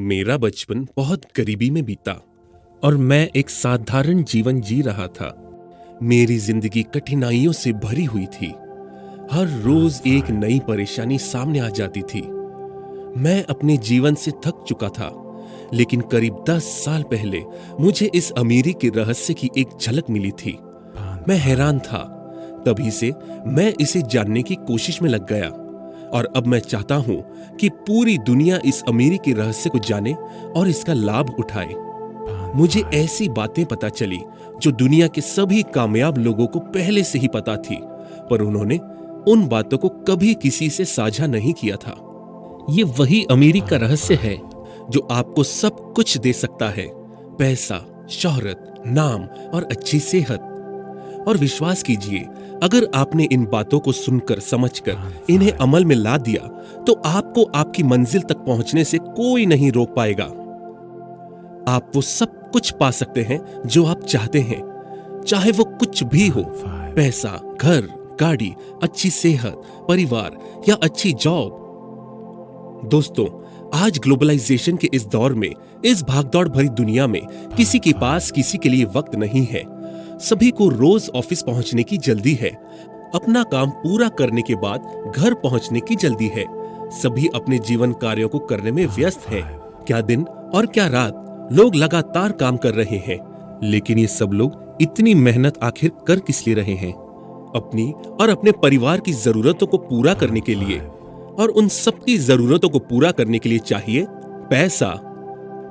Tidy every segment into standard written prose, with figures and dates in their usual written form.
मेरा बचपन बहुत गरीबी में बीता और मैं एक साधारण जीवन जी रहा था। मेरी जिंदगी कठिनाइयों से भरी हुई थी। हर रोज एक नई परेशानी सामने आ जाती थी। मैं अपने जीवन से थक चुका था, लेकिन करीब 10 साल पहले मुझे इस अमीरी के रहस्य की एक झलक मिली थी। मैं हैरान था। तभी से मैं इसे जानने की कोशिश में लग गया और अब मैं चाहता हूं कि पूरी दुनिया इस अमीरी के रहस्य को जाने और इसका लाभ उठाए। मुझे ऐसी बातें पता चली जो दुनिया के सभी कामयाब लोगों को पहले से ही पता थी, पर उन्होंने उन बातों को कभी किसी से साझा नहीं किया था। ये वही अमीरी का रहस्य है जो आपको सब कुछ दे सकता है, पैसा, शोहरत, नाम और अच्छी सेहत। और विश्वास कीजिए, अगर आपने इन बातों को सुनकर समझकर इन्हें अमल में ला दिया तो आपको आपकी मंजिल तक पहुंचने से कोई नहीं रोक पाएगा। आप वो सब कुछ पा सकते हैं जो आप चाहते हैं, चाहे वो कुछ भी हो। पैसा, घर, गाड़ी, अच्छी सेहत, परिवार या अच्छी जॉब। दोस्तों, आज ग्लोबलाइजेशन के इस दौर में, इस भागदौड़ भरी दुनिया में किसी के पास किसी के लिए वक्त नहीं है। सभी को रोज ऑफिस पहुंचने की जल्दी है। अपना काम पूरा करने के बाद घर पहुंचने की जल्दी है। सभी अपने जीवन कार्यों को करने में व्यस्त हैं। क्या दिन और क्या रात, लोग लगातार काम कर रहे हैं। लेकिन ये सब लोग इतनी मेहनत आखिर कर किस लिए रहे हैं? अपनी और अपने परिवार की जरूरतों को पूरा करने के लिए। और उन सबकी जरूरतों को पूरा करने के लिए चाहिए पैसा।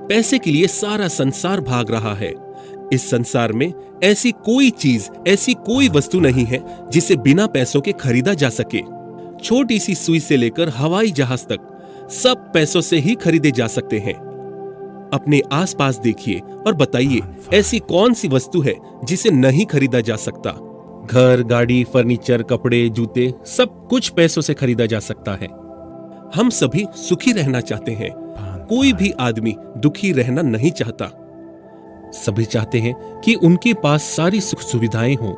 पैसे के लिए सारा संसार भाग रहा है। इस संसार में ऐसी कोई चीज, ऐसी कोई वस्तु नहीं है जिसे बिना पैसों के खरीदा जा सके। छोटी सी सुई से लेकर हवाई जहाज तक सब पैसों से ही खरीदे जा सकते हैं। अपने आसपास देखिए और बताइए, ऐसी कौन सी वस्तु है जिसे नहीं खरीदा जा सकता? घर, गाड़ी, फर्नीचर, कपड़े, जूते, सब कुछ पैसों से खरीदा जा सकता है। हम सभी सुखी रहना चाहते हैं। कोई भी आदमी दुखी रहना नहीं चाहता। सभी चाहते हैं कि उनके पास सारी सुख सुविधाएं हों,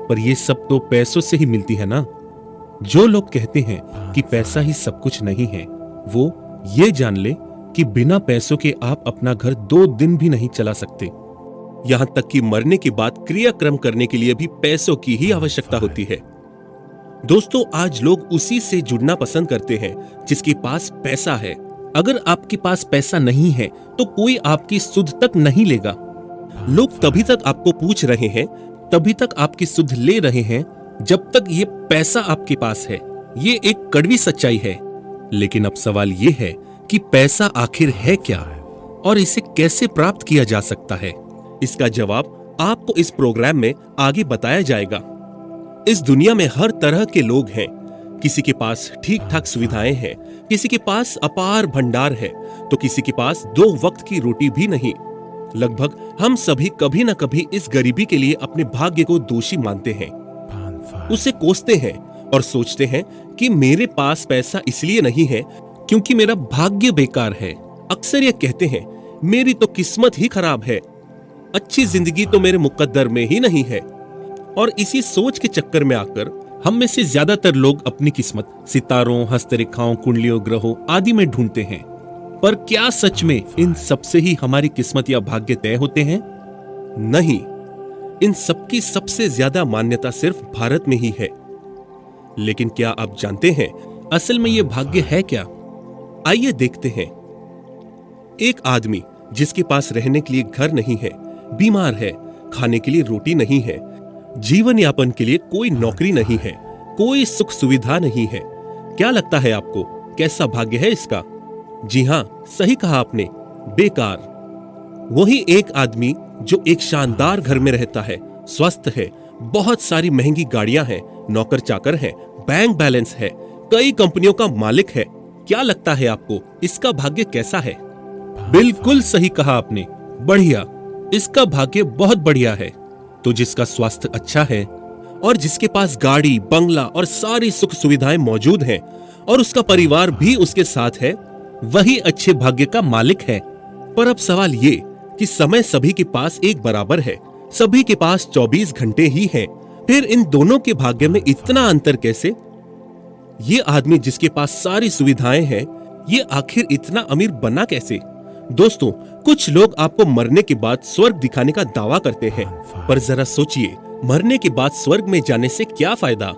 पर ये सब तो पैसों से ही मिलती है ना। जो लोग कहते हैं कि पैसा ही सब कुछ नहीं है, वो ये जान ले कि बिना पैसों के आप अपना घर 2 दिन भी नहीं चला सकते। यहां तक कि मरने के बाद क्रियाक्रम करने के लिए भी पैसों की ही आवश्यकता होती है। दोस्तों, आज लोग उसी से जुड़ना पसंद करते हैं जिसके पास पैसा है। अगर आपके पास पैसा नहीं है तो कोई आपकी सुध तक नहीं लेगा। लोग तभी तक आपको पूछ रहे हैं, तभी तक आपकी सुध ले रहे हैं जब तक ये पैसा आपके पास है। ये एक कड़वी सच्चाई है। लेकिन अब सवाल ये है कि पैसा आखिर है क्या और इसे कैसे प्राप्त किया जा सकता है? इसका जवाब आपको इस प्रोग्राम में आगे बताया जाएगा। इस दुनिया में हर तरह के लोग हैं। किसी के पास ठीक ठाक सुविधाएं हैं, किसी के पास अपार भंडार है, तो किसी के पास 2 वक्त की रोटी भी नहीं। लगभग हम सभी कभी न कभी इस गरीबी के लिए अपने भाग्य को दोषी मानते हैं, उसे कोसते हैं और सोचते हैं कि मेरे पास पैसा इसलिए नहीं है क्योंकि मेरा भाग्य बेकार है। अक्सर ये कहते हैं, मेरी तो किस्मत ही खराब है, अच्छी जिंदगी तो मेरे मुकद्दर में ही नहीं है। और इसी सोच के चक्कर में आकर हम में से ज्यादातर लोग अपनी किस्मत सितारों, हस्तरेखाओं, कुंडलियों, ग्रहों आदि में ढूंढते हैं। पर क्या सच में इन सबसे ही हमारी किस्मत या भाग्य तय होते हैं? नहीं, इन सबकी सबसे ज्यादा मान्यता सिर्फ भारत में ही है। लेकिन क्या आप जानते हैं असल में ये भाग्य है क्या? आइए देखते हैं। एक आदमी जिसके पास रहने के लिए घर नहीं है, बीमार है, खाने के लिए रोटी नहीं है, जीवन यापन के लिए कोई नौकरी नहीं है, कोई सुख सुविधा नहीं है। क्या लगता है आपको, कैसा भाग्य है इसका? जी हां, सही कहा आपने, बेकार। वही एक आदमी जो एक शानदार घर में रहता है, स्वस्थ है, बहुत सारी महंगी गाड़ियां हैं, नौकर चाकर हैं, बैंक बैलेंस है, कई कंपनियों का मालिक है। क्या लगता है आपको इसका भाग्य कैसा है? बिल्कुल सही कहा आपने, बढ़िया। इसका भाग्य बहुत बढ़िया है। तो जिसका स्वास्थ्य अच्छा है और जिसके पास गाड़ी, बंगला और सारी सुख सुविधाएं मौजूद हैं और उसका परिवार भी उसके साथ है, वही अच्छे भाग्य का मालिक है। पर अब सवाल ये कि समय सभी के पास एक बराबर है, सभी के पास 24 घंटे ही हैं। फिर इन दोनों के भाग्य में इतना अंतर कैसे? ये आदमी जिसके पास सारी सुविधाएं हैं, ये आखिर इतना अमीर बना कैसे? दोस्तों, कुछ लोग आपको मरने के बाद स्वर्ग दिखाने का दावा करते हैं, पर जरा सोचिए, मरने के बाद स्वर्ग में जाने से क्या फायदा?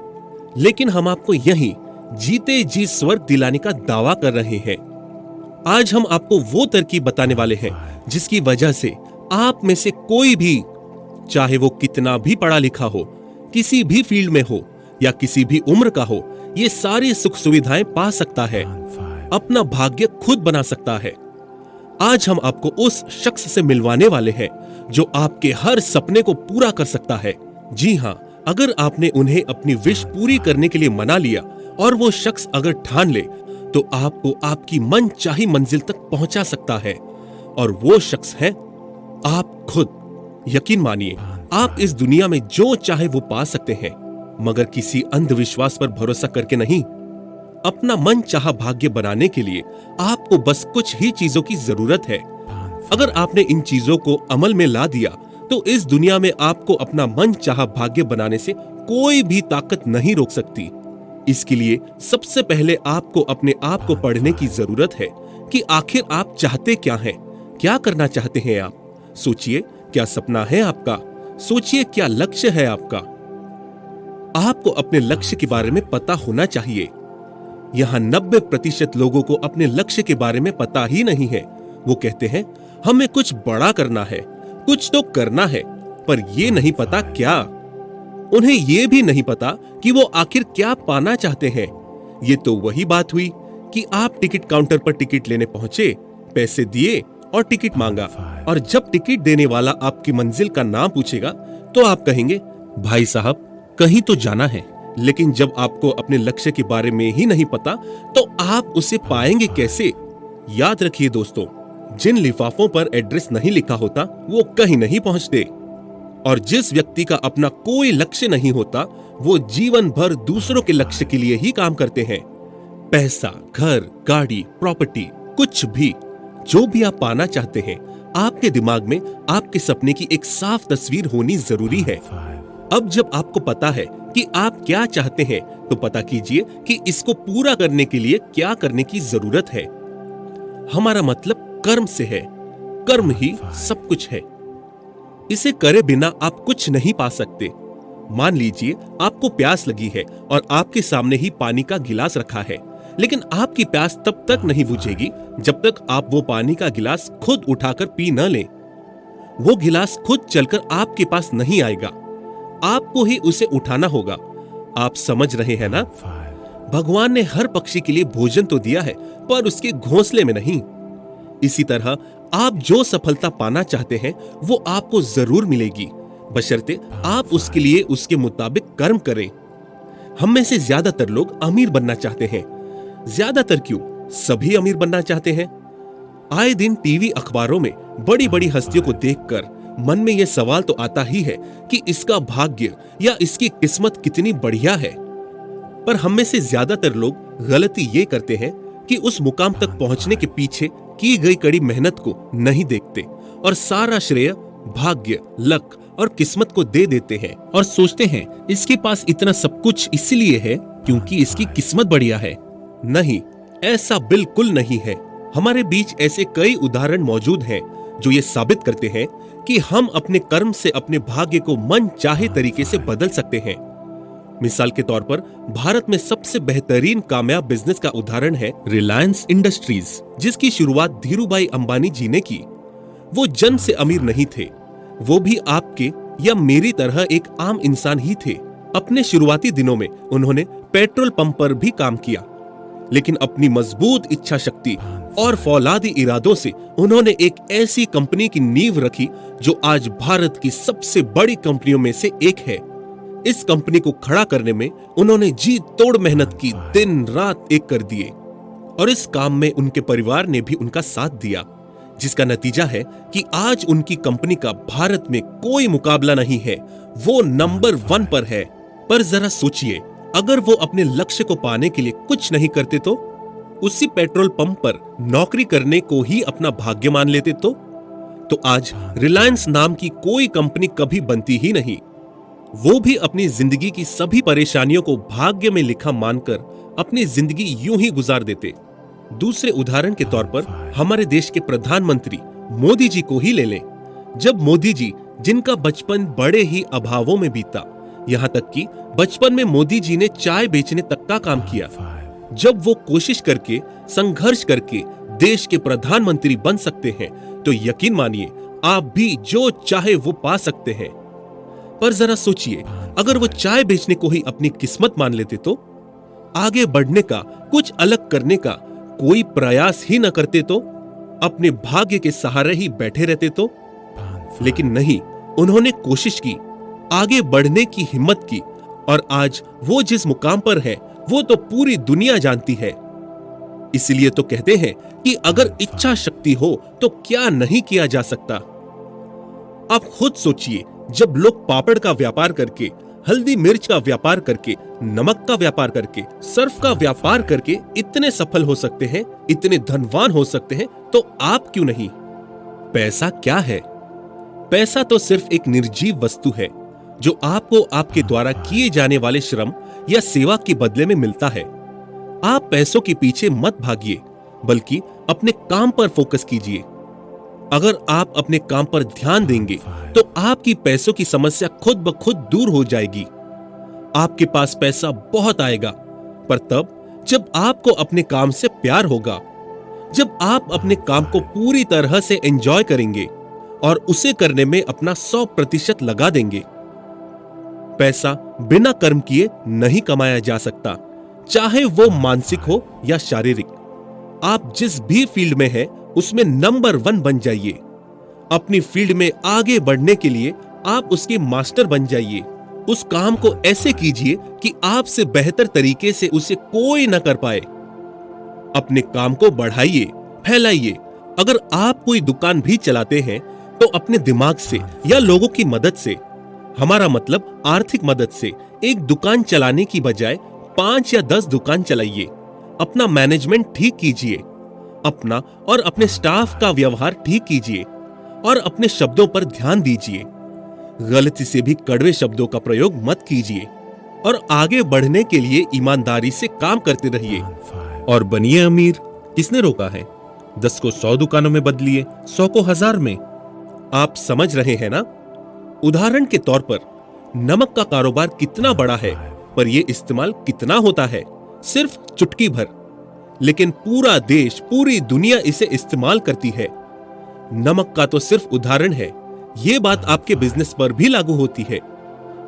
लेकिन हम आपको यहीं जीते जी स्वर्ग दिलाने का दावा कर रहे हैं। आज हम आपको वो तरकीब बताने वाले हैं जिसकी वजह से आप में से कोई भी, चाहे वो कितना भी पढ़ा लिखा हो, किसी भी फील्ड में हो या किसी भी उम्र का हो, ये सारी सुख सुविधाएं पा सकता है, अपना भाग्य खुद बना सकता है। आज हम आपको उस शख्स से मिलवाने वाले हैं जो आपके हर सपने को पूरा कर सकता है। जी हां, अगर आपने उन्हें अपनी विश पूरी करने के लिए मना लिया और वो शख्स अगर ठान ले तो आपको आपकी मन चाही मंजिल तक पहुंचा सकता है, और वो शख्स है आप खुद। यकीन मानिए, आप इस दुनिया में जो चाहे वो पा सकते हैं, मगर किसी अंधविश्वास पर भरोसा करके नहीं। अपना मन चाहा भाग्य बनाने के लिए आपको बस कुछ ही चीजों की जरूरत है। अगर आपने इन चीजों को अमल में ला दिया तो इस दुनिया में आपको अपना मन चाहा भाग्य बनाने से कोई भी ताकत नहीं रोक सकती। इसके लिए सबसे पहले आपको अपने आप को पढ़ने की जरूरत है कि आखिर आप चाहते क्या हैं, क्या करना चाहते हैं आप। सोचिए, क्या सपना है आपका? सोचिए, क्या लक्ष्य है आपका? आपको अपने लक्ष्य के बारे में पता होना चाहिए। यहां 90% लोगों को अपने लक्ष्य के बारे में पता ही नहीं है। वो कहते हैं हमें कुछ बड़ा करना है, कुछ तो करना है, पर ये नहीं पता क्या। उन्हें यह भी नहीं पता कि वो आखिर क्या पाना चाहते हैं। ये तो वही बात हुई कि आप टिकट काउंटर पर टिकट लेने पहुंचे, पैसे दिए और टिकट मांगा, और जब टिकट देने वाला आपकी मंजिल का नाम पूछेगा तो आप कहेंगे भाई साहब कहीं तो जाना है। लेकिन जब आपको अपने लक्ष्य के बारे में ही नहीं पता तो आप उसे पाएंगे कैसे? याद रखिए दोस्तों, जिन लिफाफों पर एड्रेस नहीं लिखा होता वो कहीं नहीं पहुंचते, और जिस व्यक्ति का अपना कोई लक्ष्य नहीं होता वो जीवन भर दूसरों के लक्ष्य के लिए ही काम करते हैं। पैसा, घर, गाड़ी, प्रॉपर्टी, कुछ भी, जो भी आप पाना चाहते हैं, आपके दिमाग में आपके सपने की एक साफ तस्वीर होनी जरूरी है। अब जब आपको पता है कि आप क्या चाहते हैं तो पता कीजिए कि इसको पूरा करने के लिए क्या करने की जरूरत है। हमारा मतलब कर्म से है। कर्म ही सब कुछ है। इसे करे बिना आप कुछ नहीं पा सकते। मान लीजिए आपको प्यास लगी है और आपके सामने ही पानी का गिलास रखा है, लेकिन आपकी प्यास तब तक नहीं बुझेगी जब तक आप वो पानी का गिलास खुद उठाकर पी न लें। वो गिलास खुद चलकर आपके पास नहीं आएगा, आपको ही उसे उठाना होगा। आप समझ रहे हैं ना? भगवान ने हर पक्षी के लिए भोजन तो दिया है, पर उसके घोंसले में नहीं। इसी तरह आप जो सफलता पाना चाहते हैं वो आपको जरूर मिलेगी, बशर्ते आप उसके लिए उसके मुताबिक कर्म करें। हम में से ज्यादातर लोग अमीर बनना चाहते हैं। ज्यादातर क्यों, सभी अमीर बनना चाहते हैं। आए दिन टीवी अखबारों में बड़ी बड़ी हस्तियों को देखकर मन में यह सवाल तो आता ही है कि इसका भाग्य या इसकी किस्मत कितनी बढ़िया है। पर हम में से ज्यादातर लोग गलती ये करते हैं कि उस मुकाम तक पहुंचने के पीछे की गई कड़ी मेहनत को नहीं देखते और सारा श्रेय भाग्य, लक और किस्मत को दे देते हैं और सोचते हैं इसके पास इतना सब कुछ इसलिए है क्योंकि इसकी किस्मत बढ़िया है। नहीं, ऐसा बिल्कुल नहीं है। हमारे बीच ऐसे कई उदाहरण मौजूद हैं जो ये साबित करते हैं कि हम अपने कर्म से अपने भाग्य को मन चाहे तरीके से बदल सकते हैं। मिसाल के तौर पर भारत में सबसे बेहतरीन कामयाब बिजनेस का उदाहरण है रिलायंस इंडस्ट्रीज, जिसकी शुरुआत धीरूभाई अंबानी जी ने की। वो जन्म से अमीर नहीं थे, वो भी आपके या मेरी तरह एक आम इंसान ही थे। अपने शुरुआती दिनों में उन्होंने पेट्रोल पंप पर भी काम किया, लेकिन अपनी मजबूत इच्छा शक्ति और फौलादी इरादों से उन्होंने एक ऐसी कंपनी की नींव रखी जो आज भारत की सबसे बड़ी कंपनियों में से एक है। इस कंपनी को खड़ा करने में उन्होंने जी तोड़ मेहनत की, दिन रात एक कर दिए, और इस काम में उनके परिवार ने भी उनका साथ दिया, जिसका नतीजा है कि आज उनकी कंपनी का भारत में कोई मुकाबला नहीं है। वो नंबर 1 पर है। पर जरा सोचिए, अगर वो अपने लक्ष्य को पाने के लिए कुछ नहीं करते तो, उसी पेट्रोल पंप पर नौकरी करने को ही अपना भाग्य मान लेते तो आज रिलायंस नाम की कोई कंपनी कभी बनती ही नहीं। वो भी अपनी जिंदगी की सभी परेशानियों को भाग्य में लिखा मानकर अपनी जिंदगी यूं ही गुजार देते। दूसरे उदाहरण के तौर पर हमारे देश के प्रधानमंत्री मोदी जी को ही ले लें। जब मोदी जी, जिनका बचपन बड़े ही अभावों में बीता, यहाँ तक कि बचपन में मोदी जी ने चाय बेचने तक का काम किया, जब वो कोशिश करके, संघर्ष करके देश के प्रधानमंत्री बन सकते हैं, तो यकीन मानिए आप भी जो चाहे वो पा सकते हैं। पर जरा सोचिए, अगर वो चाय बेचने को ही अपनी किस्मत मान लेते तो, आगे बढ़ने का, कुछ अलग करने का कोई प्रयास ही न करते तो, अपने भाग्य के सहारे ही बैठे रहते तो। लेकिन नहीं, उन्होंने कोशिश की, आगे बढ़ने की हिम्मत की, और आज वो जिस मुकाम पर है वो तो पूरी दुनिया जानती है। इसलिए तो कहते हैं कि अगर इच्छा शक्ति हो तो क्या नहीं किया जा सकता। आप खुद सोचिए, जब लोग पापड़ का व्यापार करके, हल्दी मिर्च का व्यापार करके, नमक का व्यापार करके, सर्फ का व्यापार करके इतने सफल हो सकते हैं, इतने धनवान हो सकते हैं, तो आप क्यों नहीं? पैसा क्या है? पैसा तो सिर्फ एक निर्जीव वस्तु है जो आपको आपके द्वारा किए जाने वाले श्रम या सेवा के बदले में मिलता है। आप पैसों के पीछे मत भागिए, बल्कि अपने काम पर फोकस कीजिए। अगर आप अपने काम पर ध्यान देंगे तो आपकी पैसों की समस्या खुद ब खुद दूर हो जाएगी। आपके पास पैसा बहुत आएगा, पर तब जब आपको अपने काम से प्यार होगा, जब आप अपने काम को पूरी तरह से एंजॉय करेंगे और उसे करने में अपना 100% लगा देंगे। पैसा बिना कर्म किए नहीं कमाया जा सकता, चाहे वो मानसिक हो या शारीरिक। आप जिस भी फील्ड में हैं, उसमें नंबर 1 बन जाइए। अपनी फील्ड में आगे बढ़ने के लिए आप उसके मास्टर बन जाइए। उस काम को ऐसे कीजिए कि आपसे बेहतर तरीके से उसे कोई न कर पाए। अपने काम को बढ़ाइए, फैलाइए। अगर आप कोई दुकान भी चलाते हैं तो अपने दिमाग से या लोगों की मदद से, हमारा मतलब आर्थिक मदद से, एक दुकान चलाने की बजाय 5 या 10 दुकान चलाइए। अपना मैनेजमेंट ठीक कीजिए, अपना और अपने स्टाफ का व्यवहार ठीक कीजिए, और अपने शब्दों पर ध्यान दीजिए। गलती से भी कड़वे शब्दों का प्रयोग मत कीजिए, और आगे बढ़ने के लिए ईमानदारी से काम करते रहिए और बनिए अमीर। किसने रोका है? 10 को 100 दुकानों में बदलिए, 100 को 1000 में। आप समझ रहे हैं ना? उदाहरण के तौर पर, नमक का कारोबार कितना बड़ा है, पर यह इस्तेमाल कितना होता है? सिर्फ चुटकी भर, लेकिन पूरा देश, पूरी दुनिया इसे इस्तेमाल करती है। नमक का तो सिर्फ उदाहरण है, यह बात आपके बिजनेस पर भी लागू होती है।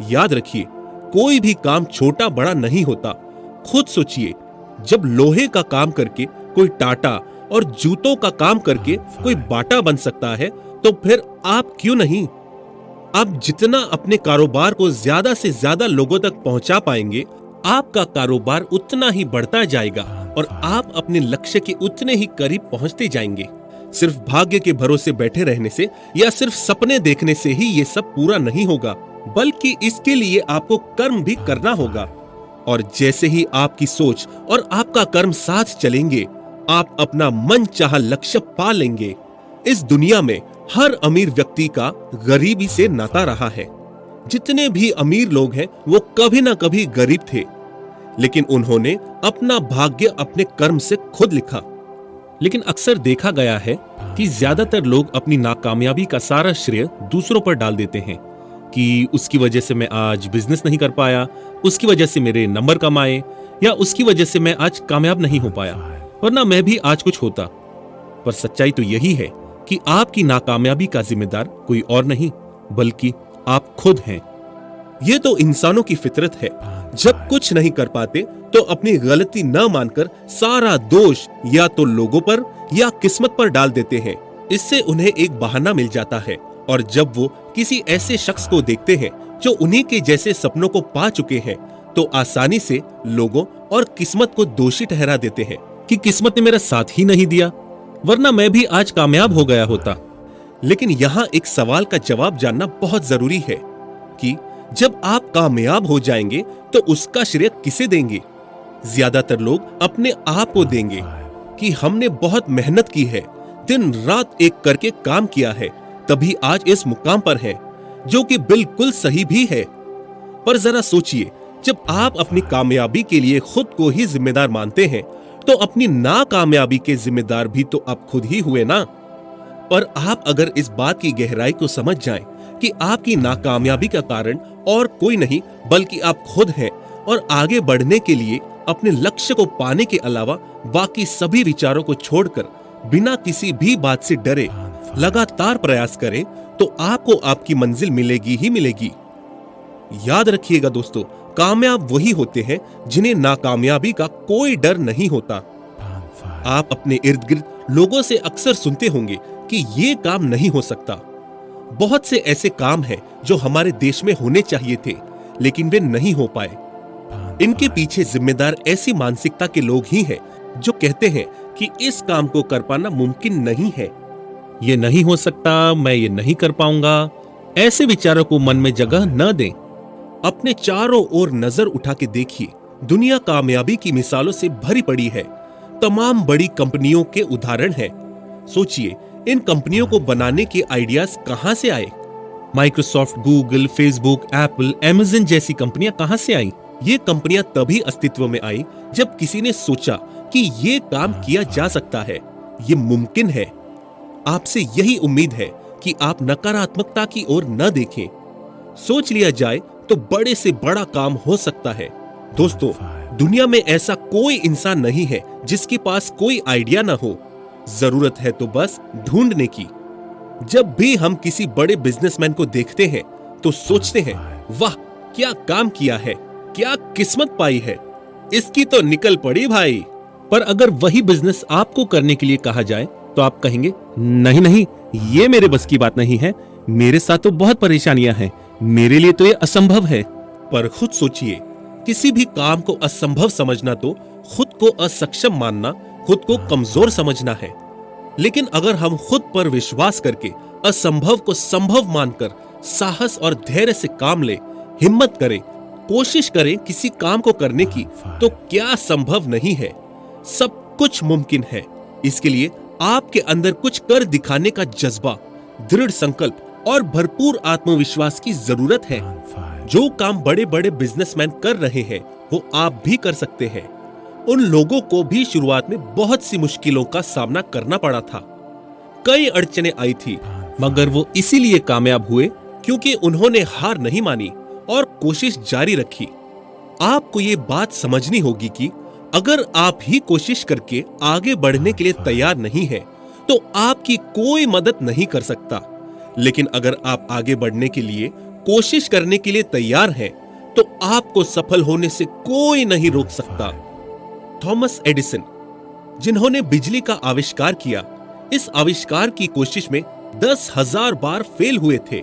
याद रखिए, कोई भी काम छोटा बड़ा नहीं होता। खुद सोचिए, जब लोहे का काम करके कोई टाटा और जूतों का काम करके कोई बाटा बन सकता है, तो फिर आप क्यों नहीं? आप जितना अपने कारोबार को ज्यादा से ज्यादा लोगों तक पहुंचा पाएंगे, आपका कारोबार उतना ही बढ़ता जाएगा और आप अपने लक्ष्य के उतने ही करीब पहुंचते जाएंगे। सिर्फ भाग्य के भरोसे बैठे रहने से या सिर्फ सपने देखने से ही ये सब पूरा नहीं होगा, बल्कि इसके लिए आपको कर्म भी करना होगा। और जैसे ही आपकी सोच और आपका कर्म साथ चलेंगे, आप अपना मनचाहा लक्ष्य पा लेंगे। इस दुनिया में हर अमीर व्यक्ति का गरीबी से नाता रहा है। जितने भी अमीर लोग हैं, वो कभी ना कभी गरीब थे, लेकिन उन्होंने अपना भाग्य अपने कर्म से खुद लिखा। लेकिन अक्सर देखा गया है कि ज्यादातर लोग अपनी नाकामयाबी का सारा श्रेय दूसरों पर डाल देते हैं कि उसकी वजह से मैं आज बिजनेस नहीं कर पाया, उसकी वजह से मेरे नंबर कम आए, या उसकी वजह से मैं आज कामयाब नहीं हो पाया, वरना मैं भी आज कुछ होता। पर सच्चाई तो यही है कि आपकी नाकामयाबी का जिम्मेदार कोई और नहीं, बल्कि आप खुद हैं। ये तो इंसानों की फितरत है। जब कुछ नहीं कर पाते तो अपनी गलती न मानकर सारा दोष या तो लोगों पर या किस्मत पर डाल देते हैं। इससे उन्हें एक बहाना मिल जाता है, और जब वो किसी ऐसे शख्स को देखते हैं जो उन्हीं के जैसे सपनों को पा चुके हैं, तो आसानी से लोगों और किस्मत को दोषी ठहरा देते हैं कि किस्मत ने मेरा साथ ही नहीं दिया, वरना मैं भी आज कामयाब हो गया होता। लेकिन यहाँ एक सवाल का जवाब जानना बहुत जरूरी है कि जब आप कामयाब हो जाएंगे तो उसका श्रेय किसे देंगे? ज्यादातर लोग अपने आप को देंगे कि हमने बहुत मेहनत की है, दिन रात एक करके काम किया है, तभी आज इस मुकाम पर है, जो कि बिल्कुल सही भी है। पर जरा सोचिए, जब आप अपनी कामयाबी के लिए खुद को ही जिम्मेदार मानते हैं, तो अपनी नाकामयाबी के जिम्मेदार भी तो आप खुद ही हुए ना। पर आप अगर इस बात की गहराई को समझ जाएं कि आपकी नाकामयाबी का कारण और कोई नहीं बल्कि आप खुद हैं, और आगे बढ़ने के लिए अपने लक्ष्य को पाने के अलावा बाकी सभी विचारों को छोड़कर बिना किसी भी बात से डरे लगातार प्रयास करें, तो आपको आपकी मंजिल मिलेगी ही मिलेगी। याद रखिएगा दोस्तों, कामयाब वही होते हैं जिन्हें नाकामयाबी का कोई डर नहीं होता। आप अपने इर्द गिर्द लोगों से अक्सर सुनते होंगे कि ये काम नहीं हो सकता। बहुत से ऐसे काम हैं जो हमारे देश में होने चाहिए थे, लेकिन वे नहीं हो पाए। इनके पीछे जिम्मेदार ऐसी मानसिकता के लोग ही हैं जो कहते हैं कि इस काम को कर पाना मुमकिन नहीं है, ये नहीं हो सकता, मैं ये नहीं कर पाऊंगा। ऐसे विचारों को मन में जगह न दें। अपने चारों ओर नजर उठा के देखिए, दुनिया कामयाबी की मिसालों से भरी पड़ी है। तमाम बड़ी कंपनियों के उदाहरण हैं। सोचिए, इन कंपनियों को बनाने के आइडियाज कहां से आए? Microsoft, Google, Facebook, Apple, Amazon जैसी कंपनियां कहां से आई? ये कंपनियां तभी अस्तित्व में आई जब किसी ने सोचा कि ये काम किया जा सकता है, ये मुमकिन है। आपसे यही उम्मीद है कि आप नकारात्मकता की ओर न देखें। सोच लिया जाए तो बड़े से बड़ा काम हो सकता है। दोस्तों, दुनिया में ऐसा कोई इंसान नहीं है जिसके पास कोई आइडिया ना हो। जरूरत है तो बस ढूंढने की। जब भी हम किसी बड़े बिजनेसमैन को देखते हैं तो सोचते हैं, वाह क्या काम किया है, क्या किस्मत पाई है, इसकी तो निकल पड़ी भाई। पर अगर वही बिजनेस आपको करने के लिए कहा जाए तो आप कहेंगे, नहीं नहीं, ये मेरे बस की बात नहीं है, मेरे साथ तो बहुत परेशानियां हैं, मेरे लिए तो ये असंभव है। पर खुद सोचिए, किसी भी काम को असंभव समझना तो खुद को असक्षम मानना, खुद को कमजोर समझना है। लेकिन अगर हम खुद पर विश्वास करके असंभव को संभव मानकर साहस और धैर्य से काम ले, हिम्मत करें, कोशिश करें किसी काम को करने की, तो क्या संभव नहीं है? सब कुछ मुमकिन है। इसके लिए आपके अंदर कुछ कर दिखाने का जज्बा, दृढ़ संकल्प और भरपूर आत्मविश्वास की जरूरत है। जो काम बड़े बड़े बिजनेसमैन कर रहे हैं वो आप भी कर सकते हैं। उन लोगों को भी शुरुआत में बहुत सी मुश्किलों का सामना करना पड़ा था, कई अड़चनें आई थी, मगर वो इसीलिए कामयाब हुए क्योंकि उन्होंने हार नहीं मानी और कोशिश जारी रखी। आपको ये बात समझनी होगी कि अगर आप ही कोशिश करके आगे बढ़ने के लिए तैयार नहीं है तो आपकी कोई मदद नहीं कर सकता। लेकिन अगर आप आगे बढ़ने के लिए, कोशिश करने के लिए तैयार हैं, तो आपको सफल होने से कोई नहीं रोक सकता। थॉमस एडिसन, जिन्होंने बिजली का आविष्कार किया, इस आविष्कार की कोशिश में 10,000 बार फेल हुए थे।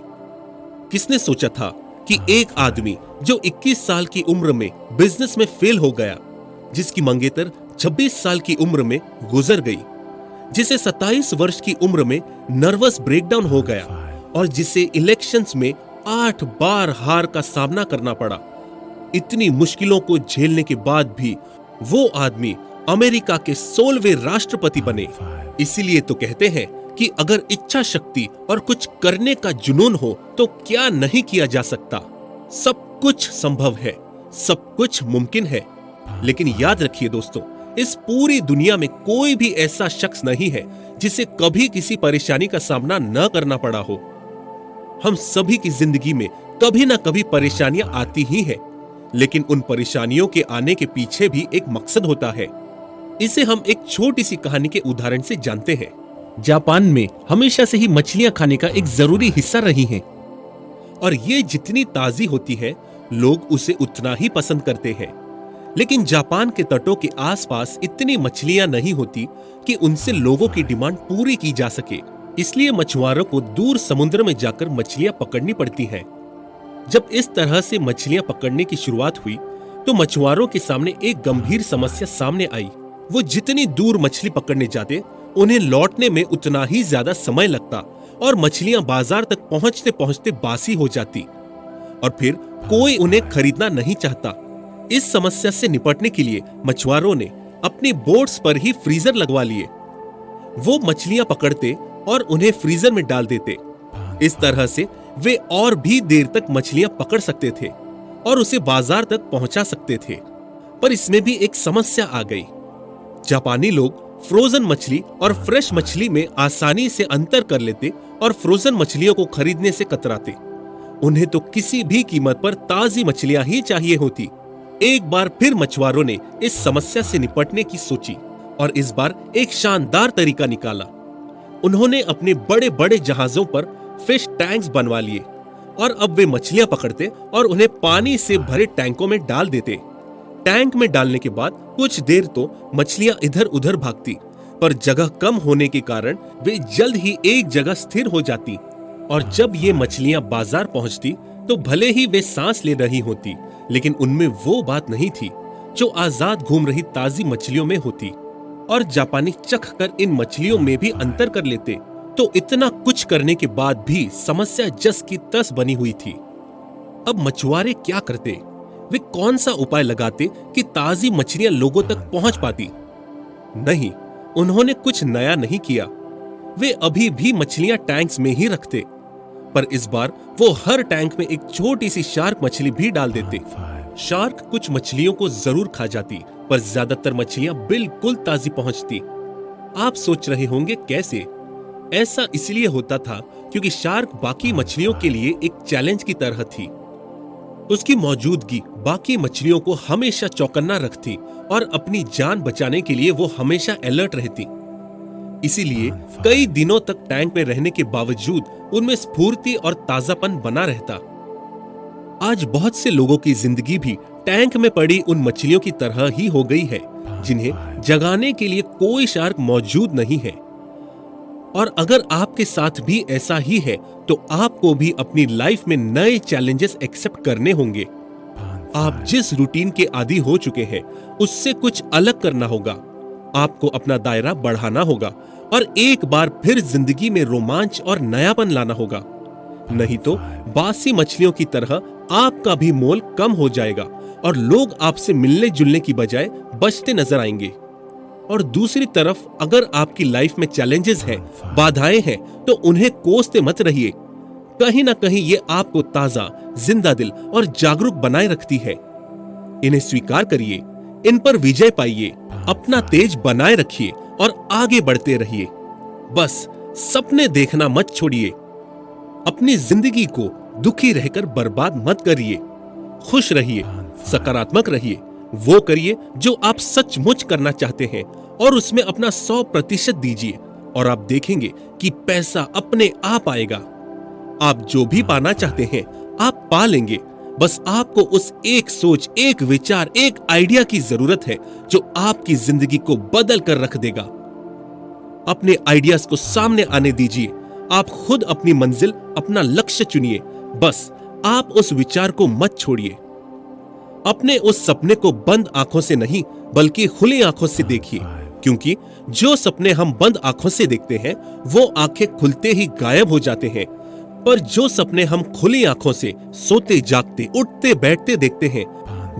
किसने सोचा था कि एक आदमी जो 21 साल की उम्र में बिजनेस में फेल हो गया, जिसकी मंगेतर 26 साल की उम्र में गुजर गई, जिसे 27 वर्ष की उम्र में नर्वस ब्रेकडाउन हो गया और जिसे इलेक्शंस में 8 बार हार का सामना करना पड़ा, इतनी मुश्किलों को झेलने के बाद भी वो आदमी अमेरिका के 16वें राष्ट्रपति बने। इसीलिए तो कहते हैं कि अगर इच्छा शक्ति और कुछ करने का जुनून हो तो क्या नहीं किया जा सकता। सब कुछ संभव है, सब कुछ मुमकिन है। लेकिन याद रखिए दोस्तों, इस पूरी दुनिया में कोई भी ऐसा शख्स नहीं है जिसे कभी किसी परेशानी का सामना न करना पड़ा हो। हम सभी की जिंदगी में कभी ना कभी परेशानियां आती ही हैं, लेकिन उन परेशानियों के आने के पीछे भी एक मकसद होता है। इसे हम एक छोटी सी कहानी के उदाहरण से जानते हैं। जापान में हमेशा से ही मछलियां खाने का एक जरूरी हिस्सा रही हैं, और ये जितनी ताजी होती है, लोग उसे उतना ही पसंद करते हैं। लेकिन जापान के तटों के आसपास इतनी मछलियां नहीं होती कि उनसे लोगों की डिमांड पूरी की जा सके। इसलिए मछुआरों को दूर समुद्र में जाकर मछलियां पकड़नी पड़ती हैं। जब इस तरह से मछलियां पकड़ने की शुरुआत हुई तो मछुआरों के सामने एक गंभीर समस्या सामने आई। वो जितनी दूर मछली पकड़ने जाते, उन्हें लौटने में उतना ही ज्यादा समय लगता और मछलियां बाजार तक पहुंचते पहुंचते बासी हो जाती, और फिर कोई उन्हें खरीदना नहीं चाहता। इस समस्या से निपटने के लिए मछुआरों ने अपनी बोट्स पर ही फ्रीजर लगवा लिए। वो मछलियां पकड़ते और उन्हें फ्रीजर में डाल देते। इस तरह से वे और भी देर तक मछलियां पकड़ सकते थे और उसे बाजार तक पहुंचा सकते थे। पर इसमें भी एक समस्या आ गई। जापानी लोग फ्रोजन मछली और फ्रेश मछली में आसानी से अंतर कर लेते और फ्रोजन मछलियों को खरीदने से कतराते। उन्हें तो किसी भी कीमत पर ताजी मछलियां ही चाहिए होती। एक बार फिर मछुआरों ने इस समस्या से निपटने की सोची और इस बार एक शानदार तरीका निकाला। उन्होंने अपने बड़े बड़े जहाजों पर फिश टैंक्स बनवा लिए और अब वे मछलियां पकड़ते और उन्हें पानी से भरे टैंकों में डाल देते। टैंक में डालने के बाद कुछ देर तो मछलियां इधर उधर भागती, पर जगह कम होने के कारण वे जल्द ही एक जगह स्थिर हो जाती और जब ये मछलियां बाजार पहुंचती तो भले ही वे सांस ले रही होती, लेकिन उनमें वो बात नहीं थी जो आजाद घूम रही ताजी मछलियों में होती। और जापानी चख कर इन मछलियों में भी अंतर कर लेते। तो इतना कुछ करने के बाद भी समस्या जस की तस बनी हुई थी। अब मछुआरे क्या करते? वे कौन सा उपाय लगाते कि ताजी मछलियां लोगों तक पहुंच पाती? नहीं, उन्होंने कुछ नया नहीं किया। वे अभी भी मछलियां टैंक्स में ही रखते, पर इस बार वो हर टैंक में एक छोटी सी शार्क मछली भी डाल देते। शार्क कुछ मछलियों को जरूर खा जाती, पर ज्यादातर मछलियां बिल्कुल ताजी पहुंचती। आप सोच रहे होंगे कैसे? ऐसा इसलिए होता था क्योंकि शार्क बाकी मछलियों के लिए एक चैलेंज की तरह थी। उसकी मौजूदगी बाकी मछलियों को हमेशा चौकन्ना रखती और अपनी जान बचाने के लिए वो हमेशा अलर्ट रहती। इसीलिए कई दिनों तक टैंक में रहने के बावजूद उनमें स्फूर्ति और ताजापन बना रहता। आज बहुत से लोगों की जिंदगी भी टैंक में पड़ी उन मछलियों की तरह ही हो गई है, जिन्हें जगाने के लिए कोई शार्क मौजूद नहीं है। और अगर आपके साथ भी ऐसा ही है तो आपको भी अपनी लाइफ में नए चैलेंजेस एक्सेप्ट करने होंगे। आप जिस रूटीन के आदी हो चुके हैं उससे कुछ अलग करना होगा। आपको अपना दायरा बढ़ाना होगा और एक बार फिर जिंदगी में रोमांच और नयापन लाना होगा। नहीं तो बासी मछलियों की तरह आपका भी मोल कम हो जाएगा और लोग आपसे मिलने जुलने की बजाय बचते नजर आएंगे। और दूसरी तरफ अगर आपकी लाइफ में चैलेंजेस हैं, बाधाएं हैं, तो उन्हें कोसते मत रहिए। कहीं ना कहीं ये आपको ताजा, जिंदा दिल और जागरूक बनाए रखती है। इन्हें स्वीकार करिए, इन पर विजय पाइए, अपना तेज बनाए रखिए और आगे बढ़ते रहिए। बस सपने देखना मत छोड़िए। अपनी जिंदगी को दुखी रहकर बर्बाद मत करिए। खुश रहिए, सकारात्मक रहिए, वो करिए जो आप सचमुच करना चाहते हैं और उसमें अपना 100% दीजिए और आप देखेंगे कि पैसा अपने आप आएगा। आप जो भी पाना चाहते हैं आप पा लेंगे। बस आपको उस एक सोच, एक विचार, एक आइडिया की जरूरत है जो आपकी जिंदगी को बदल कर रख देगा। अपने आइडियाज को सामने आने दीजिए। आप खुद अपनी मंजिल, अपना लक्ष्य चुनिए। बस आप उस विचार को मत छोड़िए। अपने उस सपने को बंद आंखों से नहीं बल्कि खुली आंखों से देखिए, क्योंकि जो सपने हम बंद आंखों से देखते हैं वो आंखें खुलते ही गायब हो जाते हैं, पर जो सपने हम खुली आंखों से सोते जागते, उठते बैठते देखते हैं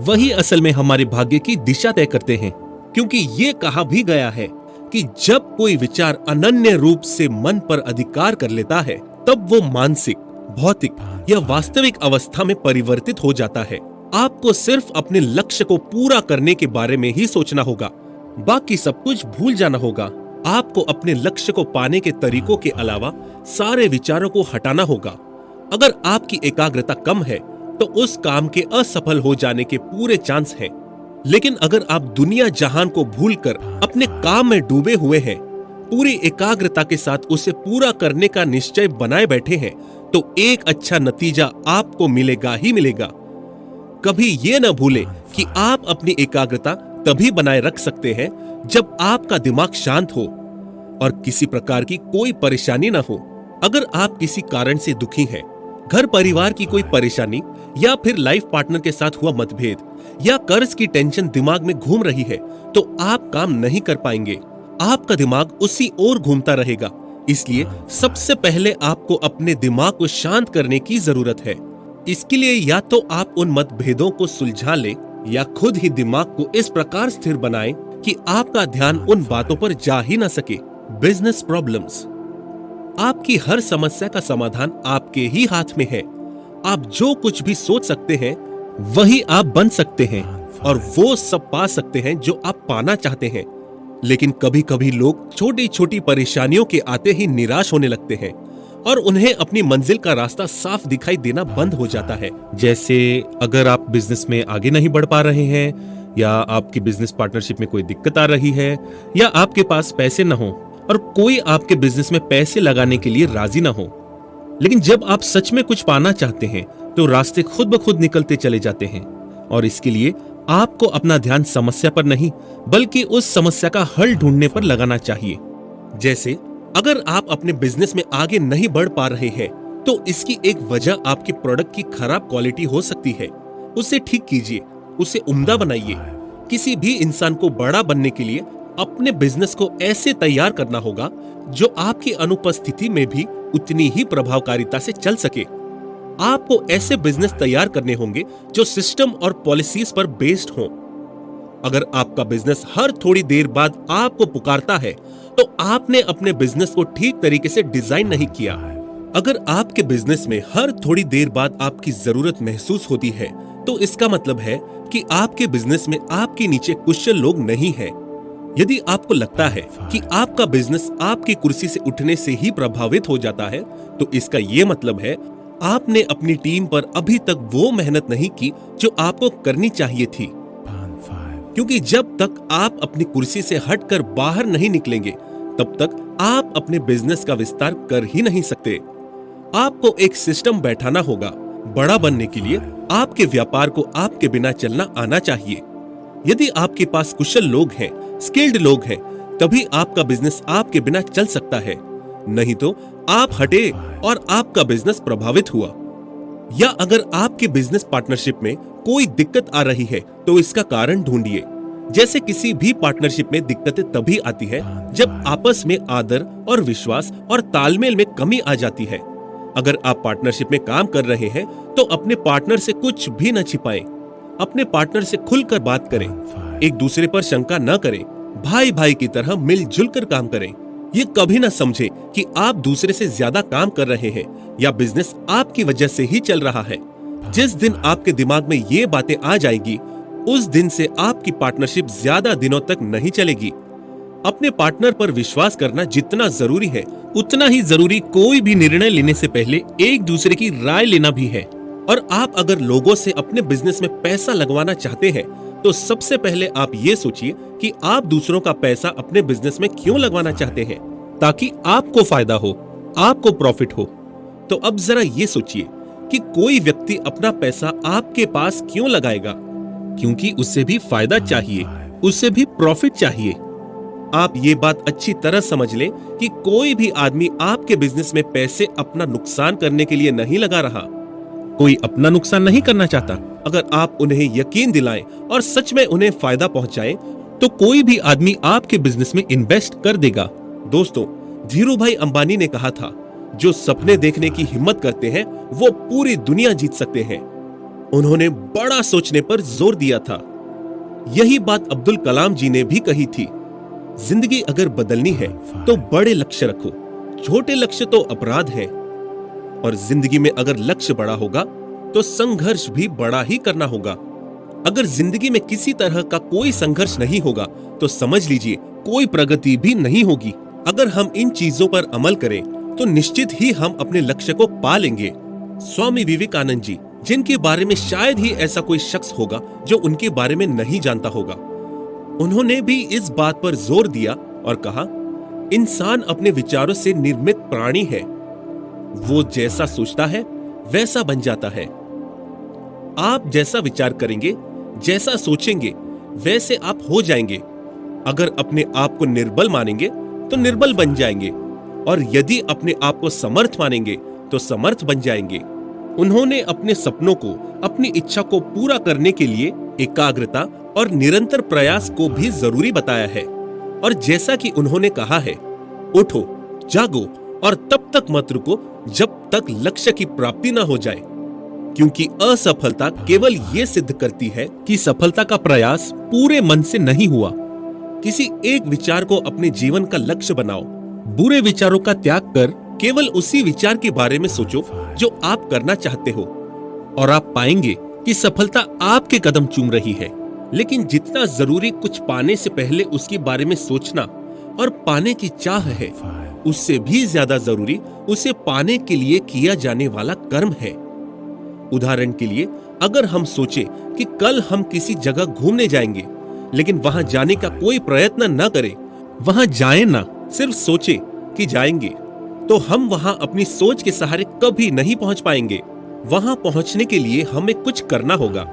वही असल में हमारे भाग्य की दिशा तय करते हैं। क्योंकि ये कहा भी गया है कि जब कोई विचार अनन्य रूप से मन पर अधिकार कर लेता है तब वो मानसिक, भौतिक या वास्तविक अवस्था में परिवर्तित हो जाता है। आपको सिर्फ अपने लक्ष्य को पूरा करने के बारे में ही सोचना होगा, बाकी सब कुछ भूल जाना होगा। आपको अपने लक्ष्य को पाने के तरीकों के अलावा सारे विचारों को हटाना होगा। अगर आपकी एकाग्रता कम है तो उस काम के असफल हो जाने के पूरे चांस हैं। लेकिन अगर आप दुनिया जहान को भूलकर अपने काम में डूबे हुए हैं, पूरी एकाग्रता के साथ उसे पूरा करने का निश्चय बनाए बैठे हैं, तो एक अच्छा नतीजा आपको मिलेगा ही मिलेगा। कभी ये न भूलें कि आप अपनी एकाग्रता तभी बनाए रख सकते हैं जब आपका दिमाग शांत हो और किसी प्रकार की कोई परेशानी न हो। अगर आप किसी कारण से दुखी हैं, घर परिवार की कोई परेशानी या फिर लाइफ पार्टनर के साथ हुआ मतभेद या कर्ज की टेंशन दिमाग में घूम रही है, तो आप काम नहीं कर पाएंगे। आपका दिमाग उसी ओर घूमता रहेगा। इसलिए सबसे पहले आपको अपने दिमाग को शांत करने की जरूरत है। इसके लिए या तो आप उन मतभेदों को सुलझा लें या खुद ही दिमाग को इस प्रकार स्थिर बनाएं कि आपका ध्यान उन बातों पर जा ही ना सके। Business problems. आपकी हर समस्या का समाधान आपके ही हाथ में है। आप जो कुछ भी सोच सकते हैं वही आप बन सकते हैं और वो सब पा सकते हैं जो आप पाना चाहते हैं। लेकिन कभी कभी लोग छोटी छोटी परेशानियों के आते ही निराश होने लगते हैं और उन्हें अपनी मंजिल का रास्ता साफ दिखाई देना बंद हो जाता है। जैसे अगर आप बिजनेस में आगे नहीं बढ़ पा रहे हैं, या आपकी बिजनेस पार्टनरशिप में कोई दिक्कत आ रही है, या आपके पास पैसे न हो और कोई आपके बिजनेस में पैसे लगाने के लिए राजी ना हो। लेकिन जब आप सच में कुछ पाना चाहते हैं तो रास्ते खुद ब खुद निकलते चले जाते हैं, और इसके लिए आपको अपना ध्यान समस्या पर नहीं बल्कि उस समस्या का हल ढूंढने पर लगाना चाहिए। जैसे अगर आप अपने बिजनेस में आगे नहीं बढ़ पा रहे हैं तो इसकी एक वजह आपके प्रोडक्ट की खराब क्वालिटी हो सकती है। उसे ठीक कीजिए, उसे उम्दा बनाइए। किसी भी इंसान को बड़ा बनने के लिए अपने बिजनेस को ऐसे तैयार करना होगा जो आपकी अनुपस्थिति में भी उतनी ही प्रभावकारिता से चल सके। आपको ऐसे बिजनेस तैयार करने होंगे जो सिस्टम और पॉलिसीज पर बेस्ड हों। अगर आपका बिजनेस हर थोड़ी देर बाद आपको पुकारता है तो आपने अपने बिजनेस को ठीक तरीके से डिजाइन नहीं किया। अगर आपके बिजनेस में हर थोड़ी देर बाद आपकी जरूरत महसूस होती है तो इसका मतलब है कि आपके बिजनेस में आपके नीचे कुशल लोग नहीं हैं। यदि आपको लगता है कि आपका बिजनेस आपकी कुर्सी से उठने से ही प्रभावित हो जाता है तो इसका यह मतलब है आपने अपनी टीम पर अभी तक वो मेहनत नहीं की जो आपको करनी चाहिए थी। क्योंकि जब तक आप अपनी कुर्सी से हटकर बाहर नहीं निकलेंगे तब तक आप अपने बिजनेस का विस्तार कर ही नहीं सकते। आपको एक सिस्टम बैठाना होगा। बड़ा बनने के लिए आपके व्यापार को आपके बिना चलना आना चाहिए। यदि आपके पास कुशल लोग हैं, स्किल्ड लोग हैं, तभी आपका बिजनेस आपके बिना चल सकता है। नहीं तो आप हटे और आपका बिजनेस प्रभावित हुआ। या अगर आपके बिजनेस पार्टनरशिप में कोई दिक्कत आ रही है तो इसका कारण ढूंढिए। जैसे किसी भी पार्टनरशिप में दिक्कतें तभी आती है जब आपस में आदर और विश्वास और तालमेल में कमी आ जाती है। अगर आप पार्टनरशिप में काम कर रहे हैं तो अपने पार्टनर से कुछ भी न छिपाएं। अपने पार्टनर से खुलकर बात करें, एक दूसरे पर शंका न करें, भाई भाई की तरह मिलजुल कर काम करें। ये कभी ना समझे कि आप दूसरे से ज्यादा काम कर रहे हैं या बिजनेस आपकी वजह से ही चल रहा है। जिस दिन आपके दिमाग में ये बातें आ जाएगी उस दिन से आपकी पार्टनरशिप ज्यादा दिनों तक नहीं चलेगी। अपने पार्टनर पर विश्वास करना जितना जरूरी है उतना ही जरूरी कोई भी निर्णय लेने से पहले एक दूसरे की राय लेना भी है। और आप अगर लोगों से अपने बिजनेस में पैसा लगवाना चाहते हैं तो सबसे पहले आप ये सोचिए कि आप दूसरों का पैसा अपने बिजनेस में क्यों लगवाना चाहते हैं, ताकि आपको फायदा हो, आपको प्रॉफिट हो। तो अब जरा ये सोचिए कि कोई व्यक्ति अपना पैसा आपके पास क्यों लगाएगा? क्योंकि उसे भी फायदा चाहिए, उसे भी प्रॉफिट चाहिए। आप ये बात अच्छी तरह समझ लें कि कोई भी आदमी आपके बिजनेस में पैसे अपना नुकसान करने के लिए नहीं लगा रहा। कोई अपना नुकसान नहीं करना चाहता। अगर आप उन्हें यकीन दिलाएं और सच में उन्हें फायदा पहुंचाएं तो कोई भी आदमी आपके बिजनेस में इन्वेस्ट कर देगा। दोस्तों, धीरूभाई अंबानी ने कहा था, जो सपने देखने की हिम्मत करते हैं वो पूरी दुनिया जीत सकते हैं। उन्होंने बड़ा सोचने पर जोर दिया था। यही बात अब्दुल कलाम जी ने भी कही थी। जिंदगी अगर बदलनी है तो बड़े लक्ष्य रखो, छोटे लक्ष्य तो अपराध है। और जिंदगी में अगर लक्ष्य बड़ा होगा तो संघर्ष भी बड़ा ही करना होगा। अगर जिंदगी में किसी तरह का कोई संघर्ष नहीं होगा तो समझ लीजिए कोई प्रगति भी नहीं होगी। अगर हम इन चीजों पर अमल करें तो निश्चित ही हम अपने लक्ष्य को पा लेंगे। स्वामी विवेकानंद जी, जिनके बारे में शायद ही ऐसा कोई शख्स होगा जो उनके बारे में नहीं जानता होगा, उन्होंने भी इस बात पर जोर दिया और कहा, इंसान अपने विचारों से निर्मित प्राणी है। वो जैसा सोचता है वैसा बन जाता है। आप जैसा विचार करेंगे, जैसा सोचेंगे, वैसे आप हो जाएंगे। अगर अपने आप को निर्बल मानेंगे तो निर्बल बन जाएंगे, और यदि अपने आप को समर्थ मानेंगे तो समर्थ बन जाएंगे। उन्होंने अपने सपनों को, अपनी इच्छा को पूरा करने के लिए एकाग्रता और निरंतर प्रयास को भी जरूरी बताया है। और जैसा कि उन्होंने कहा है, उठो, जागो और तब तक मत रुको जब तक लक्ष्य की प्राप्ति न हो जाए, क्योंकि असफलता केवल ये सिद्ध करती है कि सफलता का प्रयास पूरे मन से नहीं हुआ। किसी एक विचार को अपने जीवन का लक्ष्य बनाओ। बुरे विचारों का त्याग कर केवल उसी विचार के बारे में सोचो जो आप करना चाहते हो, और आप पाएंगे कि सफलता आपके कदम चूम रही है। लेकिन जितना जरूरी कुछ पाने से पहले उसके बारे में सोचना और पाने की चाह है, उससे भी ज्यादा जरूरी उसे पाने के लिए किया जाने वाला कर्म है। उदाहरण के लिए, अगर हम सोचें कि कल हम किसी जगह घूमने जाएंगे, लेकिन वहां जाने का कोई प्रयत्न न करें, वहां जाएं ना, सिर्फ सोचें कि जाएंगे, तो हम वहां अपनी सोच के सहारे कभी नहीं पहुंच पाएंगे। वहां पहुंचने के लिए हमें कुछ करना होगा,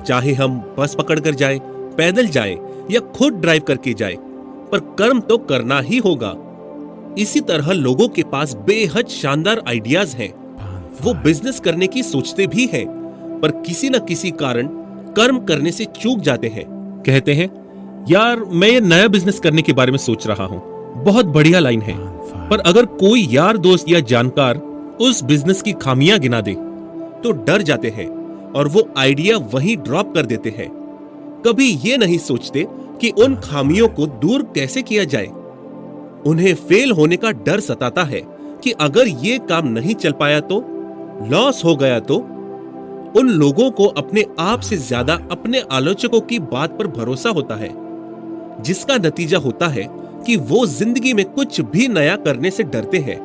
चाहे हम बस पकड़कर जाएं, पैदल जाएं या खुद ड्राइव करके जाएं, पर कर्म तो करना ही होगा। इसी तरह लोगों के पास बेहद शानदार आइडियाज हैं। वो बिजनेस करने की सोचते भी हैं, पर किसी न किसी कारण कर्म करने से चूक जाते हैं। कहते हैं, यार मैं ये नया बिजनेस करने के बारे में सोच रहा हूं, बहुत बढ़िया लाइन है, पर अगर कोई यार दोस्त या जानकार उस बिजनेस की खामियां गिना दे तो डर जाते हैं और वो आइडिया वहीं ड्रॉप कर देते हैं। कभी ये नहीं सोचते कि उन खामियों को दूर कैसे किया जाए। उन्हें फेल होने का डर सताता है कि अगर ये काम नहीं चल पाया तो, लॉस हो गया तो। उन लोगों को अपने आप से ज्यादा अपने आलोचकों की बात पर भरोसा होता है, जिसका नतीजा होता है कि वो जिंदगी में कुछ भी नया करने से डरते हैं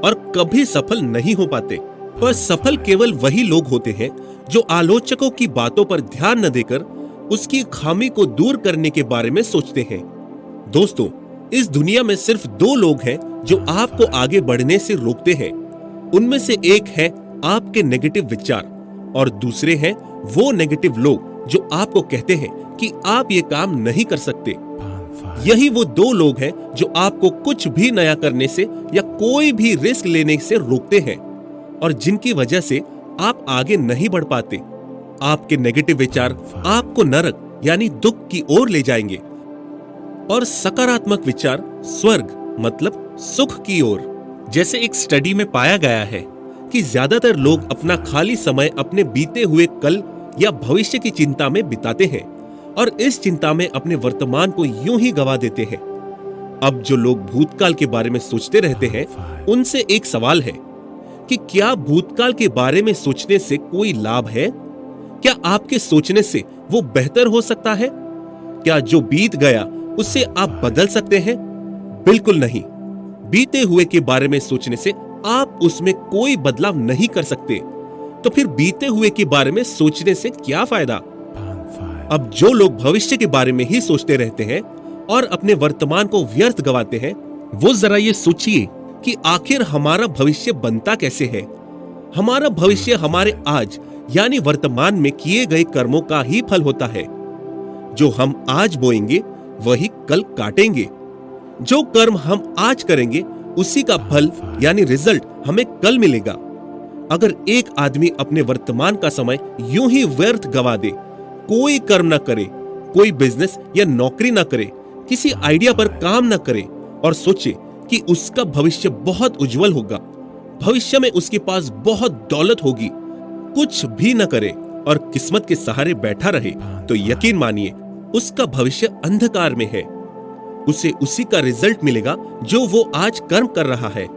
और कभी सफल नहीं हो पाते। पर सफल केवल वही लोग होते हैं जो आलोचकों की बातों पर ध्यान न देकर उसकी खामी को दूर करने के बारे में सोचते हैं। दोस्तों, इस दुनिया में सिर्फ दो लोग हैं जो आपको आगे बढ़ने से रोकते हैं। उनमें से एक है आपके नेगेटिव विचार और दूसरे हैं वो नेगेटिव लोग जो आपको कहते हैं कि आप ये काम नहीं कर सकते। यही वो दो लोग हैं जो आपको कुछ भी नया करने से या कोई भी रिस्क लेने से रोकते हैं और जिनकी वजह से आप आगे नहीं बढ़ पाते। आपके नेगेटिव विचार आपको नरक यानी दुख की ओर ले जाएंगे और सकारात्मक विचार स्वर्ग मतलब सुख की ओर। जैसे एक स्टडी में पाया गया है कि ज्यादातर लोग अपना खाली समय अपने बीते हुए कल या भविष्य की चिंता में बिताते हैं और इस चिंता में अपने वर्तमान को यूं ही गवा देते हैं। अब जो लोग भूतकाल के बारे में सोचते रहते हैं, उनसे एक सवाल है कि क्या भूतकाल के बारे में सोचने से कोई लाभ है? क्या आपके सोचने से वो बेहतर हो सकता है? क्या जो बीत गया उससे आप बदल सकते हैं? बिल्कुल नहीं। बीते हुए के बारे में सोचने से आप उसमें कोई बदलाव नहीं कर सकते, तो फिर बीते हुए के बारे में सोचने से क्या फायदा? अब जो लोग भविष्य के बारे में ही सोचते रहते हैं और अपने वर्तमान को व्यर्थ गवाते हैं, वो जरा ये सोचिए कि आखिर हमारा भविष्य बनता कैसे है। हमारा भविष्य हमारे आज यानी वर्तमान में किए गए कर्मों का ही फल होता है। जो हम आज बोएंगे वही कल काटेंगे। जो कर्म हम आज करेंगे उसी का फल यानी रिजल्ट हमें कल मिलेगा। अगर एक आदमी अपने वर्तमान का समय यूं ही व्यर्थ गवा दे, कोई कर्म न करे, कोई बिजनेस या नौकरी न करे, किसी आइडिया पर काम न करे और सोचे कि उसका भविष्य बहुत उज्जवल होगा, भविष्य में उसके पास बहुत दौलत होगी, कुछ भी न करे और किस्मत के सहारे बैठा रहे, तो यकीन मानिए उसका भविष्य अंधकार में है। उसे उसी का रिजल्ट मिलेगा जो वो आज कर्म कर रहा है।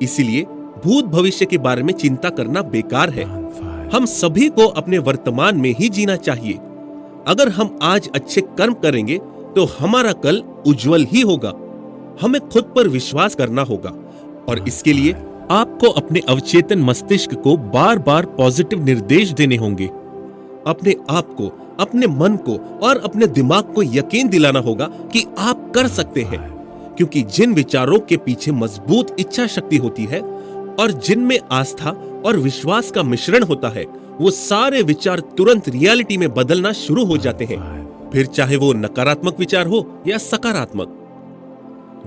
इसीलिए भूत भविष्य के बारे में चिंता करना बेकार है। हम सभी को अपने वर्तमान में ही जीना चाहिए। अगर हम आज अच्छे कर्म करेंगे तो हमारा कल उज्जवल ही होगा। हमें खुद पर विश्वास करना होगा और इसके लिए आपको अपने अवचेतन मस्तिष्क को बार बार पॉजिटिव निर्देश देने होंगे। अपने आप को, अपने मन को और अपने दिमाग को यकीन दिलाना होगा कि आप कर सकते हैं, क्योंकि जिन विचारों के पीछे मजबूत इच्छा शक्ति होती है और जिनमें आस्था और विश्वास का मिश्रण होता है, वो सारे विचार तुरंत रियलिटी में बदलना शुरू हो जाते हैं, फिर चाहे वो नकारात्मक विचार हो या सकारात्मक।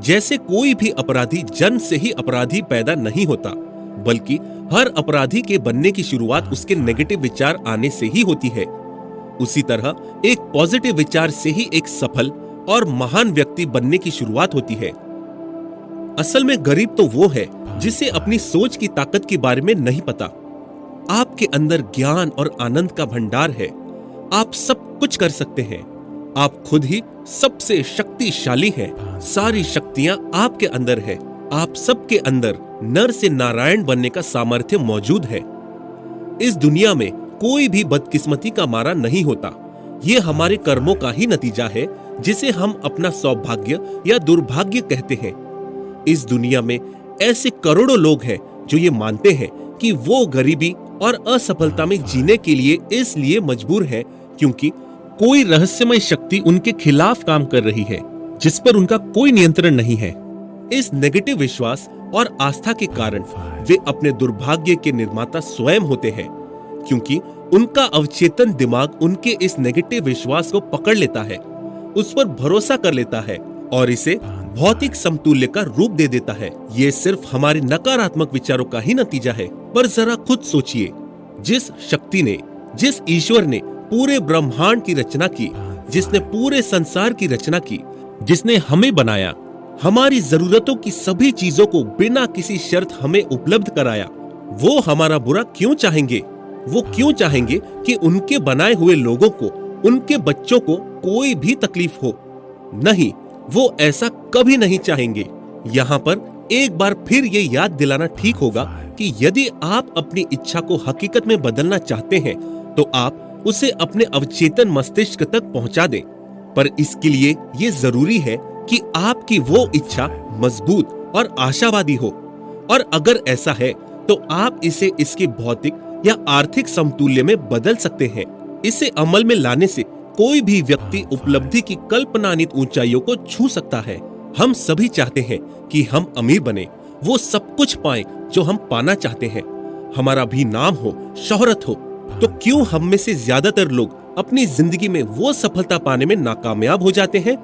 जैसे कोई भी अपराधी जन्म से ही अपराधी पैदा नहीं होता, बल्कि हर अपराधी के बनने की शुरुआत उसके नेगेटिव विचार आने से ही होती है। उसी तरह एक पॉजिटिव विचार से ही एक सफल और महान व्यक्ति बनने की शुरुआत होती है। असल में गरीब तो वो है जिसे अपनी सोच की ताकत के बारे में नहीं पता। आपके अंदर ज्ञान और आनंद का भंडार है। आप सब कुछ कर सकते हैं। आप खुद ही सबसे शक्तिशाली हैं। सारी शक्तियां आपके अंदर है। आप सबके अंदर नर से नारायण बनने का सामर्थ्य मौजूद है। इस दुनिया में कोई भी बदकिस्मती का मारा नहीं होता। ये हमारे कर्मों का ही नतीजा है, जिसे हम अपना सौभाग्य या दुर्भाग्य कहते हैं। इस दुनिया में ऐसे करोड़ों लोग हैं जो ये मानते हैं कि वो गरीबी और असफलता में जीने के लिए इसलिए मजबूर है क्योंकि कोई रहस्यमय शक्ति उनके खिलाफ काम कर रही है, जिस पर उनका कोई नियंत्रण नहीं है। इस नेगेटिव विश्वास और आस्था के कारण वे अपने दुर्भाग्य के निर्माता स्वयं होते हैं, क्योंकि उनका अवचेतन दिमाग उनके इस नेगेटिव विश्वास को पकड़ लेता है, उस पर भरोसा कर लेता है और इसे भौतिक समतुल्य का रूप दे देता है। ये सिर्फ हमारे नकारात्मक विचारों का ही नतीजा है। पर जरा खुद सोचिए, जिस शक्ति ने, जिस ईश्वर ने पूरे ब्रह्मांड की रचना की, जिसने पूरे संसार की रचना की, जिसने हमें बनाया, हमारी जरूरतों की सभी चीजों को बिना किसी शर्त हमें उपलब्ध कराया, वो हमारा बुरा क्यों चाहेंगे? वो क्यों चाहेंगे कि उनके बनाए हुए लोगों को, उनके बच्चों को कोई भी तकलीफ हो? नहीं, वो ऐसा कभी नहीं चाहेंगे। यहाँ पर एक बार फिर ये याद दिलाना ठीक होगा कि यदि आप अपनी इच्छा को हकीकत में बदलना चाहते हैं तो आप उसे अपने अवचेतन मस्तिष्क तक पहुंचा दें। पर इसके लिए ये जरूरी है कि आपकी वो इच्छा मजबूत और आशावादी हो, और अगर ऐसा है तो आप इसे इसके भौतिक या आर्थिक समतुल्य में बदल सकते हैं। इसे अमल में लाने से कोई भी व्यक्ति उपलब्धि की कल्पनातीत ऊंचाइयों को छू सकता है। हम सभी चाहते हैं कि हम अमीर बने, वो सब कुछ पाएं जो हम पाना चाहते हैं, हमारा भी नाम हो, शोहरत हो। तो क्यों हम में से ज्यादातर लोग अपनी जिंदगी में वो सफलता पाने में नाकामयाब हो जाते हैं?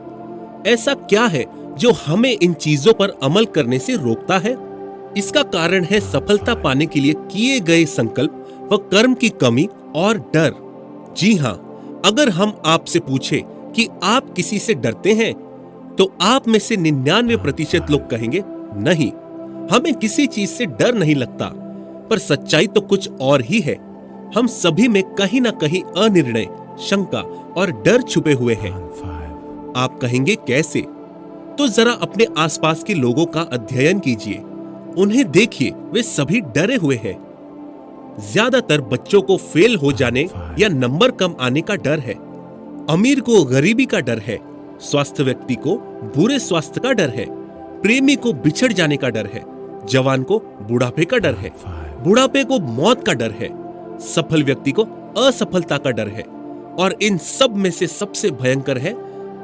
ऐसा क्या है जो हमें इन चीजों पर अमल करने से रोकता है? इसका कारण है सफलता पाने के लिए किए गए संकल्प व कर्म की कमी और डर। जी हाँ, अगर हम आपसे पूछे कि आप किसी से डरते हैं तो आप में से 99% लोग कहेंगे नहीं, हमें किसी चीज से डर नहीं लगता। पर सच्चाई तो कुछ और ही है। हम सभी में कहीं ना कहीं अनिर्णय, शंका और डर छुपे हुए हैं। आप कहेंगे कैसे? तो जरा अपने आसपास के लोगों का अध्ययन कीजिए, उन्हें देखिए, वे सभी डरे हुए हैं। ज्यादातर बच्चों को फेल हो जाने या नंबर कम आने का डर है, अमीर को गरीबी का डर है, स्वस्थ व्यक्ति को बुरे स्वास्थ्य का डर है, प्रेमी को बिछड़ जाने का डर है, जवान को बुढ़ापे का डर है, बुढ़ापे को मौत का डर है, सफल व्यक्ति को असफलता का डर है, और इन सब में से सबसे भयंकर है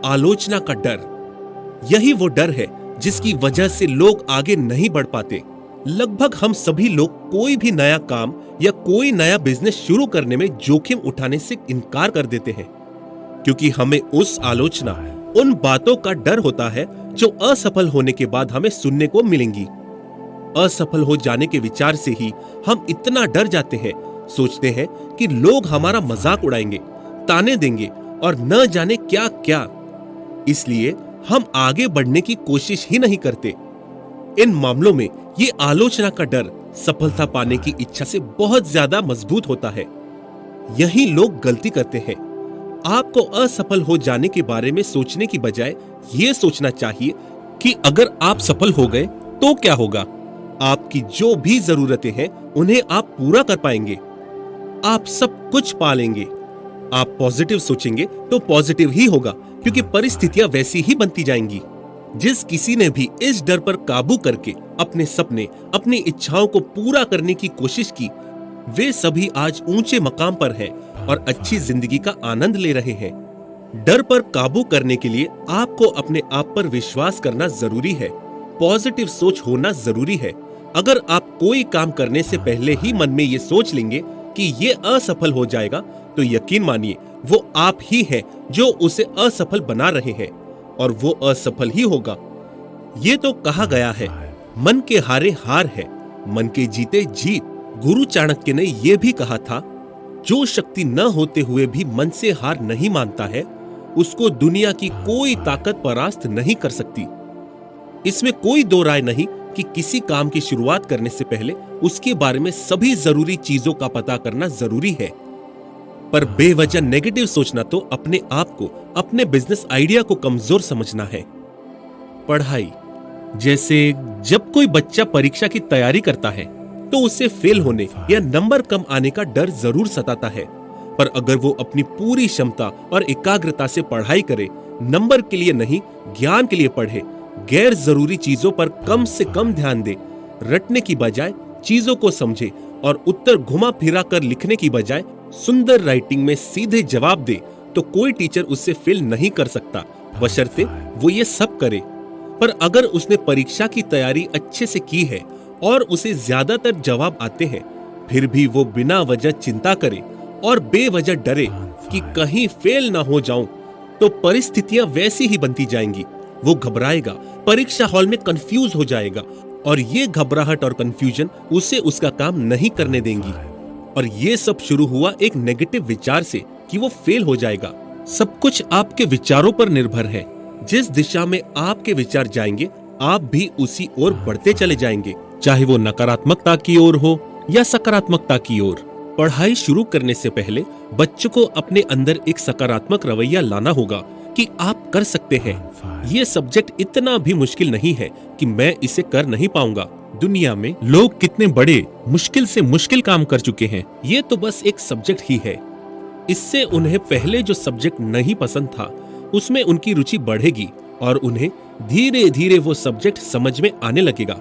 आलोचना का डर। यही वो डर है जिसकी वजह से लोग आगे नहीं बढ़ पाते। लगभग हम सभी लोग कोई भी नया काम या कोई नया बिजनेस शुरू करने में जोखिम उठाने से इनकार कर देते हैं, क्योंकि हमें उस आलोचना, उन बातों का डर होता है जो असफल होने के बाद हमें सुनने को मिलेंगी। असफल हो जाने के विचार से ही हम इतना डर जाते हैं, सोचते हैं कि लोग हमारा मजाक उड़ाएंगे, ताने देंगे और न जाने क्या क्या। इसलिए हम आगे बढ़ने की कोशिश ही नहीं करते। इन मामलों में ये आलोचना का डर सफलता पाने की इच्छा से बहुत ज्यादा मजबूत होता है। यही लोग गलती करते हैं। आपको असफल हो जाने के बारे में सोचने की बजाय ये सोचना चाहिए कि अगर आप सफल हो गए तो क्या होगा। आपकी जो भी जरूरतें हैं उन्हें आप पूरा कर पाएंगे, आप सब कुछ पा लेंगे। आप पॉजिटिव सोचेंगे तो पॉजिटिव ही होगा, क्योंकि परिस्थितियां वैसी ही बनती जाएंगी। जिस किसी ने भी इस डर पर काबू करके अपने सपने, अपनी इच्छाओं को पूरा करने की कोशिश की, वे सभी आज ऊंचे मकाम पर हैं और अच्छी जिंदगी का आनंद ले रहे हैं। डर पर काबू करने के लिए आपको अपने आप पर विश्वास करना जरूरी है, पॉजिटिव सोच होना जरूरी है। अगर आप कोई काम करने से पहले ही मन में ये सोच लेंगे कि ये असफल हो जाएगा, तो यकीन मानिए वो आप ही हैं जो उसे असफल बना रहे हैं, और वो असफल ही होगा। ये तो कहा गया है, मन के हारे हार है, मन के जीते जीत। गुरु चाणक्य ने यह भी कहा था, जो शक्ति न होते हुए भी मन से हार नहीं मानता है, उसको दुनिया की कोई ताकत परास्त नहीं कर सकती। इसमें कोई दो राय नहीं कि किसी काम की शुरुआत करने से पहले उसके बारे में सभी जरूरी चीजों का पता करना जरूरी है। पर बेवजह नेगेटिव सोचना तो अपने आप को, अपने बिजनेस आइडिया को कमजोर समझना है। पढ़ाई, जैसे जब कोई बच्चा परीक्षा की तैयारी करता है तो उसे फेल होने या नंबर कम आने का डर जरूर सताता है, पर अगर वो अपनी पूरी क्षमता और एकाग्रता से पढ़ाई करे, नंबर के लिए नहीं ज्ञान के लिए पढ़े, गैर जरूरी चीजों पर कम से कम ध्यान दे, रटने की बजाय चीजों को समझे और उत्तर घुमा फिरा कर लिखने की बजाय सुंदर राइटिंग में सीधे जवाब दे, तो कोई टीचर उससे फेल नहीं कर सकता, बशर्ते वो ये सब करे। पर अगर उसने परीक्षा की तैयारी अच्छे से की है और उसे ज्यादातर जवाब आते हैं, फिर भी वो बिना वजह चिंता करे और बेवजह डरे कि कहीं फेल ना हो जाऊं, तो परिस्थितियां वैसी ही बनती जाएंगी। वो घबराएगा, परीक्षा हॉल में कंफ्यूज हो जाएगा और ये घबराहट और कंफ्यूजन उसे उसका काम नहीं करने देंगी। और ये सब शुरू हुआ एक नेगेटिव विचार से कि वो फेल हो जाएगा। सब कुछ आपके विचारों पर निर्भर है। जिस दिशा में आपके विचार जाएंगे, आप भी उसी ओर बढ़ते चले जाएंगे, चाहे वो नकारात्मकता की ओर हो या सकारात्मकता की ओर। पढ़ाई शुरू करने से पहले बच्चों को अपने अंदर एक सकारात्मक रवैया लाना होगा कि आप कर सकते हैं। ये सब्जेक्ट इतना भी मुश्किल नहीं है कि मैं इसे कर नहीं पाऊंगा। दुनिया में लोग कितने बड़े मुश्किल से मुश्किल काम कर चुके हैं, ये तो बस एक सब्जेक्ट ही है। इससे उन्हें पहले जो सब्जेक्ट नहीं पसंद था, उसमें उनकी रुचि बढ़ेगी और उन्हें धीरे धीरे वो सब्जेक्ट समझ में आने लगेगा।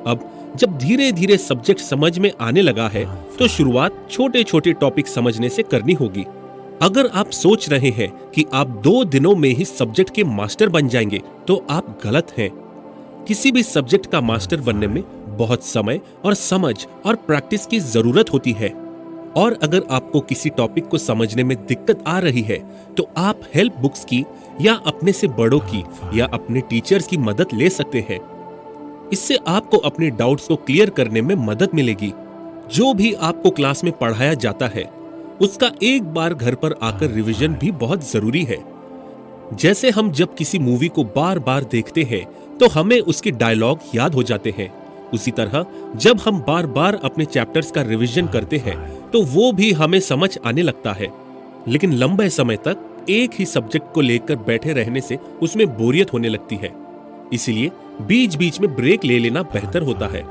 अब जब धीरे धीरे सब्जेक्ट समझ में आने लगा है, तो शुरुआत छोटे छोटे टॉपिक समझने से करनी होगी। अगर आप सोच रहे हैं कि आप 2 दिनों में ही सब्जेक्ट के मास्टर बन जाएंगे, तो आप गलत हैं। किसी भी सब्जेक्ट का मास्टर बनने में बहुत समय और समझ और प्रैक्टिस की जरूरत होती है। और अगर आपको किसी टॉपिक को समझने में दिक्कत आ रही है, तो आप हेल्प बुक्स की या अपने से बड़ों की या अपने टीचर्स की मदद ले सकते हैं। इससे आपको अपने डाउट्स को क्लियर करने में मदद मिलेगी। जो भी आपको क्लास में पढ़ाया जाता है, उसका एक बार घर पर आकर रिवीजन भी बहुत जरूरी है। जैसे हम जब किसी मूवी को बार बार देखते हैं, तो हमें उसके डायलॉग याद हो जाते हैं। उसी तरह जब हम बार बार अपने चैप्टर्स का रिवीजन करते हैं, तो वो भी हमें समझ आने लगता है। लेकिन लंबे समय तक एक ही सब्जेक्ट को लेकर बैठे रहने से उसमें बोरियत होने लगती है। इसलिए बीच बीच में ब्रेक ले लेना बेहतर होता है।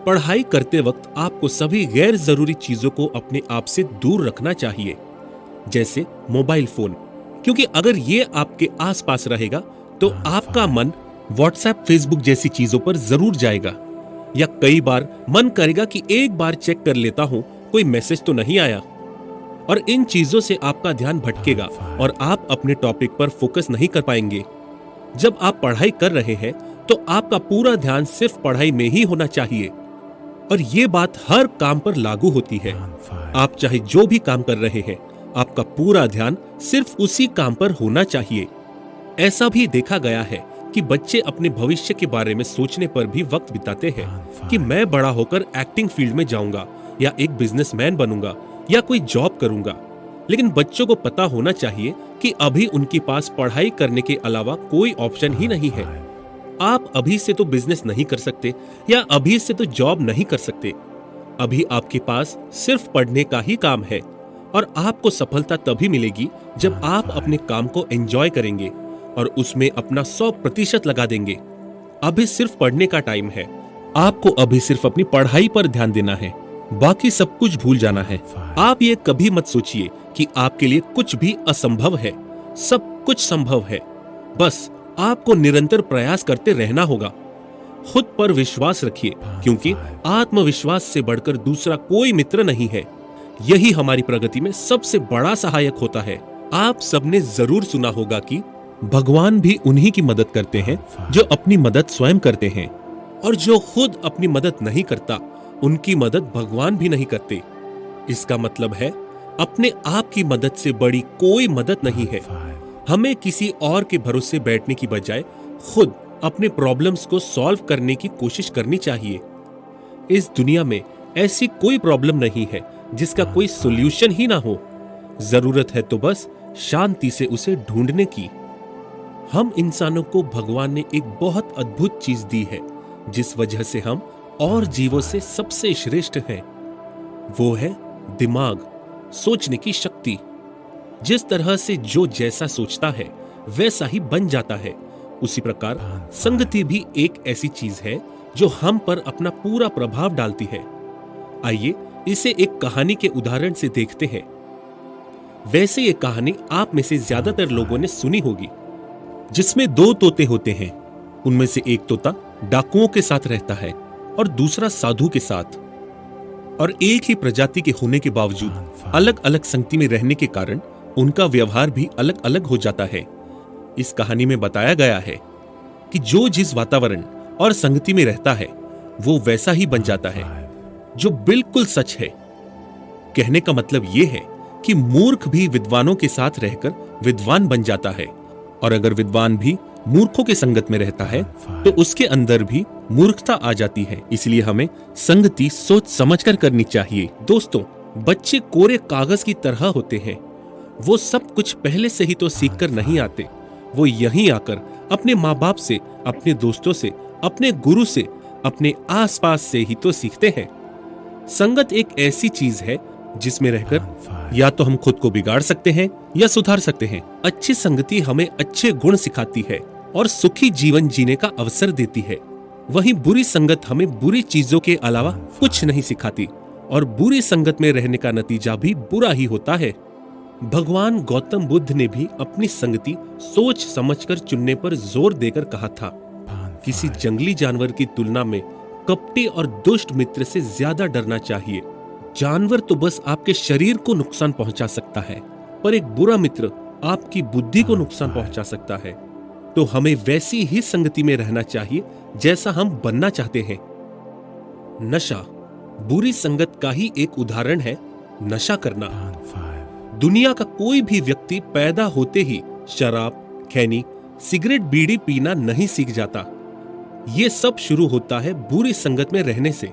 पढ़ाई करते वक्त आपको सभी गैर जरूरी चीजों को अपने आप से दूर रखना चाहिए, जैसे मोबाइल फोन, क्योंकि अगर ये आपके आसपास रहेगा, तो आपका मन व्हाट्सएप, फेसबुक जैसी चीजों पर जरूर जाएगा। या कई बार मन करेगा कि एक बार चेक कर लेता हूं, कोई मैसेज तो नहीं आया। और इन चीजों से आपका ध्यान भटकेगा और आप अपने टॉपिक पर फोकस नहीं कर पाएंगे। जब आप पढ़ाई कर रहे हैं, तो आपका पूरा ध्यान सिर्फ पढ़ाई में ही होना चाहिए। और ये बात हर काम पर लागू होती है। आप चाहे जो भी काम कर रहे हैं, आपका पूरा ध्यान सिर्फ उसी काम पर होना चाहिए। ऐसा भी देखा गया है कि बच्चे अपने भविष्य के बारे में सोचने पर भी वक्त बिताते हैं कि मैं बड़ा होकर एक्टिंग फील्ड में जाऊंगा या एक बिजनेसमैन बनूंगा या कोई जॉब करूंगा। लेकिन बच्चों को पता होना चाहिए कि अभी उनके पास पढ़ाई करने के अलावा कोई ऑप्शन ही नहीं है। आप अभी से तो बिजनेस नहीं कर सकते या अभी से तो जॉब नहीं कर सकते। अभी आपके पास सिर्फ पढ़ने का ही काम है और आपको सफलता तभी मिलेगी जब आप अपने काम को एंजॉय करेंगे और उसमें अपना 100% लगा देंगे। अभी सिर्फ पढ़ने का टाइम है। आपको अभी सिर्फ अपनी पढ़ाई पर ध्यान देना है, बाकी सब कुछ भूल जाना है। आप ये कभी मत सोचिए कि आपके लिए कुछ भी असंभव है। सब कुछ संभव है, बस आपको निरंतर प्रयास करते रहना होगा। खुद पर विश्वास रखिए, क्योंकि आत्मविश्वास से बढ़कर दूसरा कोई मित्र नहीं है। यही हमारी प्रगति में सबसे बड़ा सहायक होता है। आप सबने जरूर सुना होगा कि भगवान भी उन्हीं की मदद करते हैं जो अपनी मदद स्वयं करते हैं, और जो खुद अपनी मदद नहीं करता, उनकी मदद भगवान भी नहीं करते। इसका मतलब है, अपने आप की मदद से बड़ी कोई मदद नहीं है। हमें किसी और के भरोसे बैठने की बजाय खुद अपने प्रॉब्लम्स को सॉल्व करने की कोशिश करनी चाहिए। इस दुनिया में ऐसी कोई प्रॉब्लम नहीं है जिसका कोई सॉल्यूशन ही ना हो। जरूरत है तो बस शांति से उसे ढूंढने की। हम इंसानों को भगवान ने एक बहुत अद्भुत चीज दी है, जिस वजह से हम और जीवों से सबसे श्रेष्ठ हैं। वो है दिमाग, सोचने की शक्ति। जिस तरह से जो जैसा सोचता है वैसा ही बन जाता है। उसी प्रकार संगति भी एक ऐसी चीज है जो हम पर अपना पूरा प्रभाव डालती है। आइए इसे एक कहानी के उदाहरण से देखते हैं। वैसे ये कहानी आप में से ज्यादातर लोगों ने सुनी होगी, जिसमें दो तोते होते हैं। उनमें से एक तोता डाकुओं के साथ रहता है और दूसरा साधु के साथ। और एक ही प्रजाति के होने के बावजूद अलग अलग संगति में रहने के कारण उनका व्यवहार भी अलग अलग हो जाता है। इस कहानी में बताया गया है कि जो जिस वातावरण और संगति में रहता है वो वैसा ही बन जाता है, जो बिल्कुल सच है। कहने का मतलब यह है कि मूर्ख भी विद्वानों के साथ रहकर विद्वान बन जाता है, और अगर विद्वान भी मूर्खों के संगत में रहता है तो उसके अंदर भी मूर्खता आ जाती है। इसलिए हमें संगति सोच समझकर करनी चाहिए। दोस्तों, बच्चे कोरे कागज की तरह होते हैं। वो सब कुछ पहले से ही तो सीखकर नहीं आते। वो यहीं आकर अपने माँ बाप से, अपने दोस्तों से, अपने गुरु से, अपने आसपास से ही तो सीखते हैं। संगत एक ऐसी चीज है जिसमें रहकर या तो हम खुद को बिगाड़ सकते हैं या सुधार सकते हैं। अच्छी संगति हमें अच्छे गुण सिखाती है और सुखी जीवन जीने का अवसर देती है। वहीं बुरी संगत हमें बुरी चीजों के अलावा कुछ नहीं सिखाती, और बुरी संगत में रहने का नतीजा भी बुरा ही होता है। भगवान गौतम बुद्ध ने भी अपनी संगति सोच समझकर चुनने पर जोर देकर कहा था, किसी जंगली जानवर की तुलना में कपटी और दुष्ट मित्र से ज्यादा डरना चाहिए। जानवर तो बस आपके शरीर को नुकसान पहुंचा सकता है, पर एक बुरा मित्र आपकी बुद्धि को नुकसान पहुंचा सकता है। तो हमें वैसी ही संगति में रहना चाहिए जैसा हम बनना चाहते हैं। नशा बुरी संगत का ही एक उदाहरण है। नशा करना, दुनिया का कोई भी व्यक्ति पैदा होते ही शराब, खैनी, सिगरेट, बीड़ी पीना नहीं सीख जाता। ये सब शुरू होता है बुरी संगत में रहने से।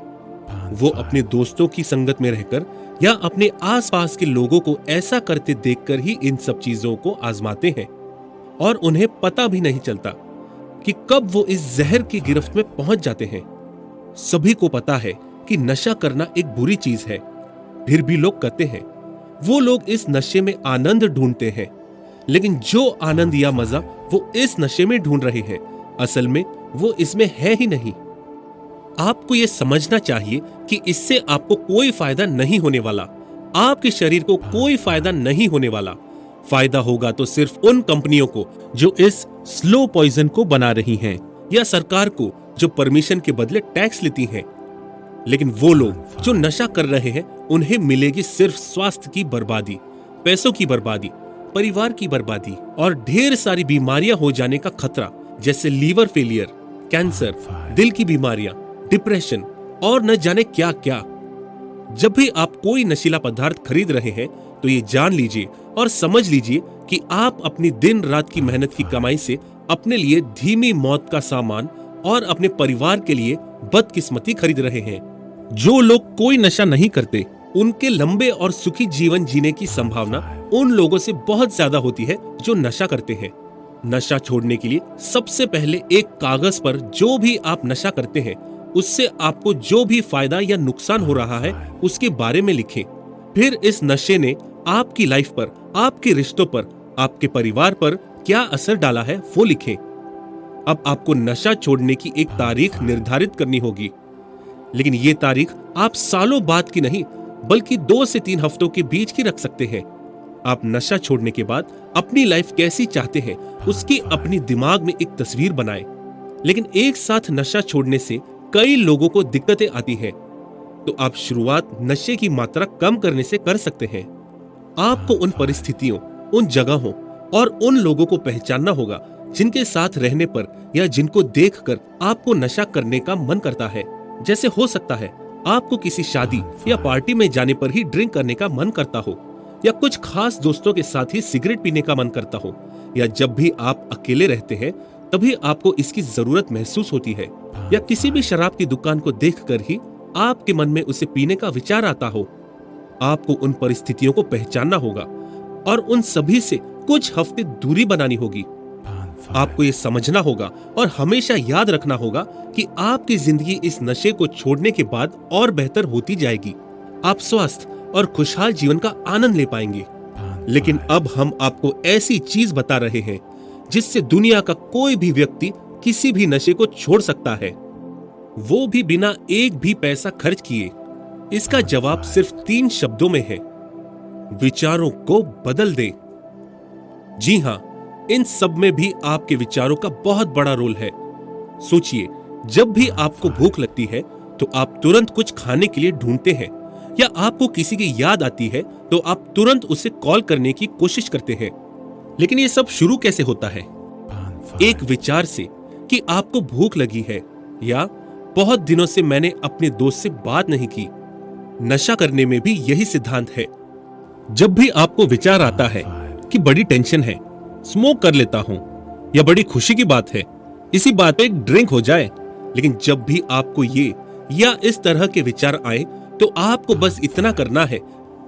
वो अपने दोस्तों की संगत में रहकर या अपने आसपास के लोगों को ऐसा करते देखकर ही इन सब चीजों को आजमाते हैं, और उन्हें पता भी नहीं चलता कि कब वो इस जहर की गिरफ्त में पहुंच जाते हैं। सभी को पता है कि नशा करना एक बुरी चीज है, फिर भी लोग करते हैं। वो लोग इस नशे में आनंद ढूंढते हैं, लेकिन जो आनंद या मजा वो इस नशे में ढूंढ रहे हैं, असल में वो इसमें है ही नहीं। आपको यह समझना चाहिए कि इससे आपको कोई फायदा नहीं होने वाला, आपके शरीर को कोई फायदा नहीं होने वाला। फायदा होगा तो सिर्फ उन कंपनियों को जो इस स्लो पॉइजन को बना रही हैं, या सरकार को जो परमिशन के बदले टैक्स लेती हैं। लेकिन वो लोग जो नशा कर रहे हैं, उन्हें मिलेगी सिर्फ स्वास्थ्य की बर्बादी, पैसों की बर्बादी, परिवार की बर्बादी और ढेर सारी बीमारियां हो जाने का खतरा, जैसे लीवर फेलियर, कैंसर, दिल की बीमारियां, डिप्रेशन और न जाने क्या क्या। जब भी आप कोई नशीला पदार्थ खरीद रहे हैं तो ये जान लीजिए और समझ लीजिए कि आप अपनी दिन रात की मेहनत की कमाई से अपने लिए धीमी मौत का सामान और अपने परिवार के लिए बदकिस्मती खरीद रहे हैं। जो लोग कोई नशा नहीं करते, उनके लंबे और सुखी जीवन जीने की संभावना उन लोगों से बहुत ज्यादा होती है जो नशा करते हैं। नशा छोड़ने के लिए सबसे पहले एक कागज पर जो भी आप नशा करते हैं, उससे आपको जो भी फायदा या नुकसान हो रहा है उसके बारे में लिखें। फिर इस नशे ने आपकी लाइफ पर, आपके रिश्तों पर, आपके परिवार पर क्या असर डाला है वो लिखें। अब आपको नशा छोड़ने की एक तारीख निर्धारित करनी होगी, लेकिन ये तारीख आप सालों बाद की नहीं बल्कि 2 से 3 हफ्तों के बीच की रख सकते हैं। आप नशा छोड़ने के बाद अपनी लाइफ कैसी चाहते हैं उसकी अपनी दिमाग में एक तस्वीर बनाएं। लेकिन एक साथ नशा छोड़ने से कई लोगों को दिक्कतें आती हैं, तो आप शुरुआत नशे की मात्रा कम करने से कर सकते हैं। आपको उन परिस्थितियों, उन जगहों और उन लोगों को पहचानना होगा जिनके साथ रहने पर या जिनको देखकर आपको नशा करने का मन करता है। जैसे हो सकता है आपको किसी शादी या पार्टी में जाने पर ही ड्रिंक करने का मन करता हो, या कुछ खास दोस्तों के साथ ही सिगरेट पीने का मन करता हो, या जब भी आप अकेले रहते हैं तभी आपको इसकी जरूरत महसूस होती है, या किसी भी शराब की दुकान को देखकर ही आपके मन में उसे पीने का विचार आता हो। आपको उन परिस्थितियों को पहचानना होगा और उन सभी से कुछ हफ्ते दूरी बनानी होगी। आपको ये समझना होगा और हमेशा याद रखना होगा कि आपकी जिंदगी इस नशे को छोड़ने के बाद और बेहतर होती जाएगी। आप स्वस्थ और खुशहाल जीवन का आनंद ले पाएंगे। लेकिन अब हम आपको ऐसी चीज बता रहे हैं जिससे दुनिया का कोई भी व्यक्ति किसी भी नशे को छोड़ सकता है, वो भी बिना एक भी पैसा खर्च किए। इसका जवाब सिर्फ 3 शब्दों में है, विचारों को बदल दें। जी हां, इन सब में भी आपके विचारों का बहुत बड़ा रोल है। सोचिए, जब भी आपको भूख लगती है तो आप तुरंत कुछ खाने के लिए ढूंढते हैं, या आपको किसी की याद आती है तो आप तुरंत उसे कॉल करने की कोशिश करते हैं। लेकिन ये सब शुरू कैसे होता है? एक विचार से कि आपको भूख लगी है, या बहुत दिनों से मैंने अपने दोस्त से बात नहीं की। नशा करने में भी यही सिद्धांत है। जब भी आपको विचार आता है कि बड़ी टेंशन है, स्मोक कर लेता हूं, या बड़ी खुशी की बात है, इसी बात पे एक ड्रिंक हो जाए। लेकिन जब भी आपको ये या इस तरह के विचार आए तो आपको बस इतना करना है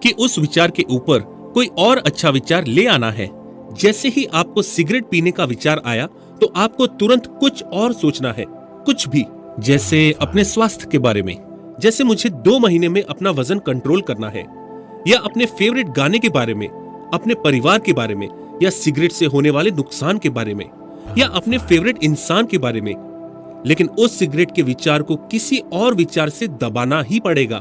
कि उस विचार के ऊपर कोई और अच्छा विचार ले आना है। जैसे ही आपको सिगरेट पीने का विचार आया तो आपको तुरंत कुछ और सोचना है, कुछ भी, जैसे अपने स्वास्थ्य के बारे में, जैसे मुझे 2 महीने में अपना वजन कंट्रोल करना है, या अपने फेवरेट गाने के बारे में, अपने परिवार के बारे में, या सिगरेट से होने वाले नुकसान के बारे में, या अपने फेवरेट इंसान के बारे में। लेकिन उस सिगरेट के विचार को किसी और विचार से दबाना ही पड़ेगा,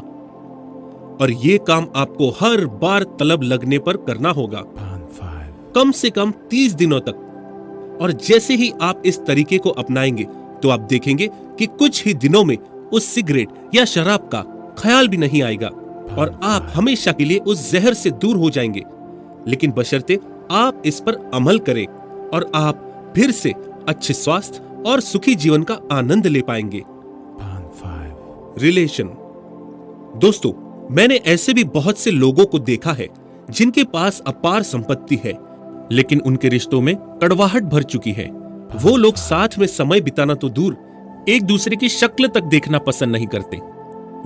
और ये काम आपको हर बार तलब लगने पर करना होगा, कम से कम 30 दिनों तक। और जैसे ही आप इस तरीके को अपनाएंगे तो आप देखेंगे कि कुछ ही दिनों में उस सिगरेट या शराब का ख्याल भी नहीं आएगा, और आप हमेशा के लिए उस जहर से दूर हो जाएंगे। लेकिन बशर्ते आप इस पर अमल करें, और आप फिर से अच्छे स्वास्थ्य और सुखी जीवन का आनंद ले पाएंगे। रिलेशन। दोस्तों, मैंने ऐसे भी बहुत से लोगों को देखा है जिनके पास अपार संपत्ति है, लेकिन उनके रिश्तों में कड़वाहट भर चुकी है। वो लोग साथ में समय बिताना तो दूर, एक दूसरे की शक्ल तक देखना पसंद नहीं करते।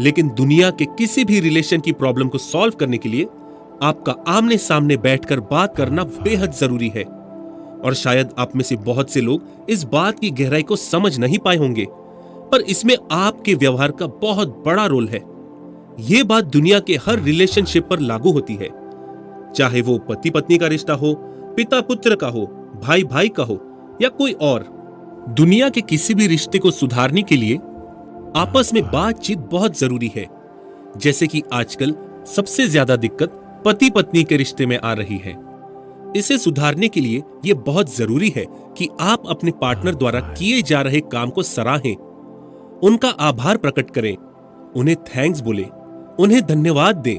लेकिन दुनिया के किसी भी रिलेशन की प्रॉब्लम को सॉल्व करने के लिए आपका आमने सामने बैठकर बात करना बेहद जरूरी है। और शायद आप में से बहुत से लोग इस बात की गहराई को समझ नहीं पाए होंगे, पर इसमें आपके व्यवहार का बहुत बड़ा रोल है। यह बात दुनिया के हर रिलेशनशिप पर लागू होती है, चाहे वो पति पत्नी का रिश्ता हो, पिता पुत्र का हो, भाई भाई का हो, या कोई और। दुनिया के किसी भी रिश्ते को सुधारने के लिए आपस में बातचीत बहुत जरूरी है। जैसे कि आजकल सबसे ज्यादा दिक्कत पति पत्नी के रिश्ते में आ रही है। इसे सुधारने के लिए यह बहुत जरूरी है कि आप अपने पार्टनर द्वारा किए जा रहे काम को सराहें, उनका आभार प्रकट करें, उन्हें थैंक्स बोले, उन्हें धन्यवाद दें।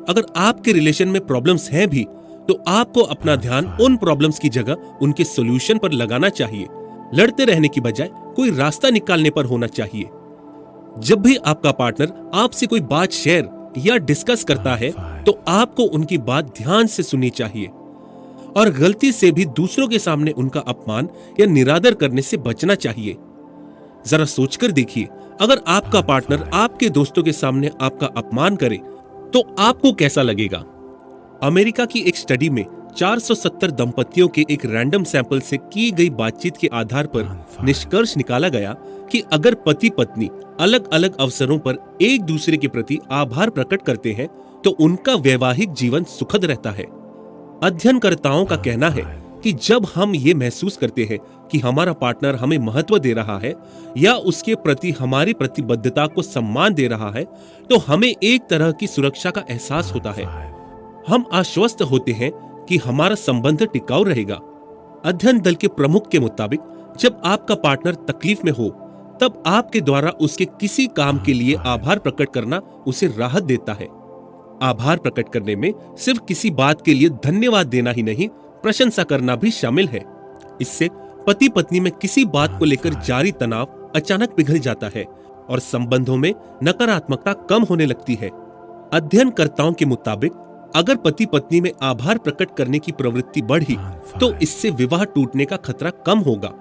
अगर आपके रिलेशन में प्रॉब्लम्स हैं भी तो आपको अपना ध्यान उन प्रॉब्लम्स की जगह उनके सॉल्यूशन पर लगाना चाहिए। लड़ते रहने की बजाय कोई रास्ता निकालने पर होना चाहिए। जब भी आपका पार्टनर आपसे कोई बात शेयर या डिस्कस करता है तो आपको उनकी बात ध्यान से सुननी चाहिए, और गलती से भी दूसरों के सामने उनका अपमान या निरादर करने से बचना चाहिए। जरा सोचकर देखिए, अगर आपका पार्टनर आपके दोस्तों के सामने आपका अपमान करे तो आपको कैसा लगेगा? अमेरिका की एक स्टडी में 470 दंपतियों के एक रैंडम सैंपल से की गई बातचीत के आधार पर निष्कर्ष निकाला गया कि अगर पति पत्नी अलग अलग अवसरों पर एक दूसरे के प्रति आभार प्रकट करते हैं तो उनका वैवाहिक जीवन सुखद रहता है। अध्ययनकर्ताओं का कहना है कि जब हम ये महसूस करते हैं कि हमारा पार्टनर हमें महत्व दे रहा है या उसके प्रति हमारी प्रतिबद्धता को सम्मान दे रहा है, तो हमें एक तरह की सुरक्षा का एहसास होता है। हम आश्वस्त होते हैं कि हमारा संबंध टिकाऊ रहेगा। अध्ययन दल के प्रमुख के मुताबिक जब आपका पार्टनर तकलीफ में हो तब आपके द्वारा उसके किसी काम के लिए आभार प्रकट करना उसे राहत देता है। आभार प्रकट करने में सिर्फ किसी बात के लिए धन्यवाद देना ही नहीं, प्रशंसा करना भी शामिल है। इससे पति पत्नी में किसी बात को लेकर जारी तनाव अचानक पिघल जाता है और संबंधों में नकारात्मकता कम होने लगती है। अध्ययनकर्ताओं के मुताबिक अगर पति पत्नी में आभार प्रकट करने की प्रवृत्ति बढ़ी तो इससे विवाह टूटने का खतरा कम होगा।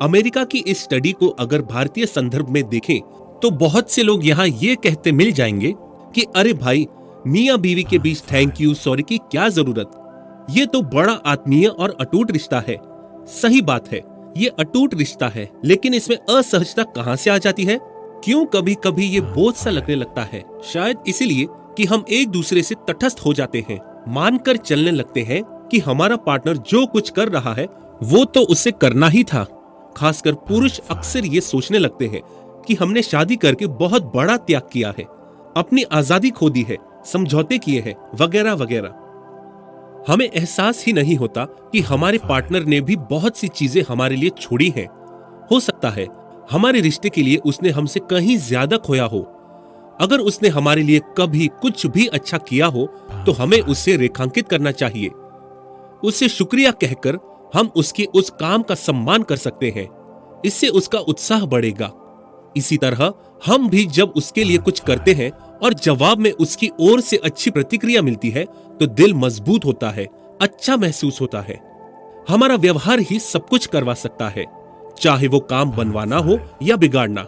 अमेरिका की इस स्टडी को अगर भारतीय संदर्भ में देखें तो बहुत से लोग यहाँ ये कहते मिल जाएंगे कि अरे भाई, मियां बीवी के बीच थैंक यू सॉरी की क्या जरूरत, ये तो बड़ा आत्मीय और अटूट रिश्ता है। सही बात है, ये अटूट रिश्ता है, लेकिन इसमें असहजता कहाँ से आ जाती है? क्यों कभी कभी ये बोझ सा लगने लगता है? शायद इसीलिए कि हम एक दूसरे से तटस्थ हो जाते हैं, मानकर चलने लगते हैं कि हमारा पार्टनर जो कुछ कर रहा है वो तो उसे करना ही था। खासकर पुरुष अक्सर ये सोचने लगते हैं कि हमने शादी करके बहुत बड़ा त्याग किया है, अपनी आजादी खो दी है, समझौते किए हैं, वगैरह वगैरह। हमें एहसास ही नहीं होता कि हमारे पार्टनर ने भी बहुत सी चीजें हमारे लिए छोड़ी हैं। हो सकता है हमारे रिश्ते के लिए उसने हमसे कहीं ज्यादा खोया हो। अगर उसने हमारे लिए कभी कुछ भी अच्छा किया हो तो हमें उसे रेखांकित करना चाहिए। उससे शुक्रिया कहकर हम उसके उस काम का सम्मान कर सकते हैं। इससे उसका उत्साह बढ़ेगा। इसी तरह हम भी जब उसके लिए कुछ करते हैं और जवाब में उसकी ओर से अच्छी प्रतिक्रिया मिलती है तो दिल मजबूत होता है, अच्छा महसूस होता है। हमारा व्यवहार ही सब कुछ करवा सकता है, चाहे वो काम बनवाना हो या बिगाड़ना।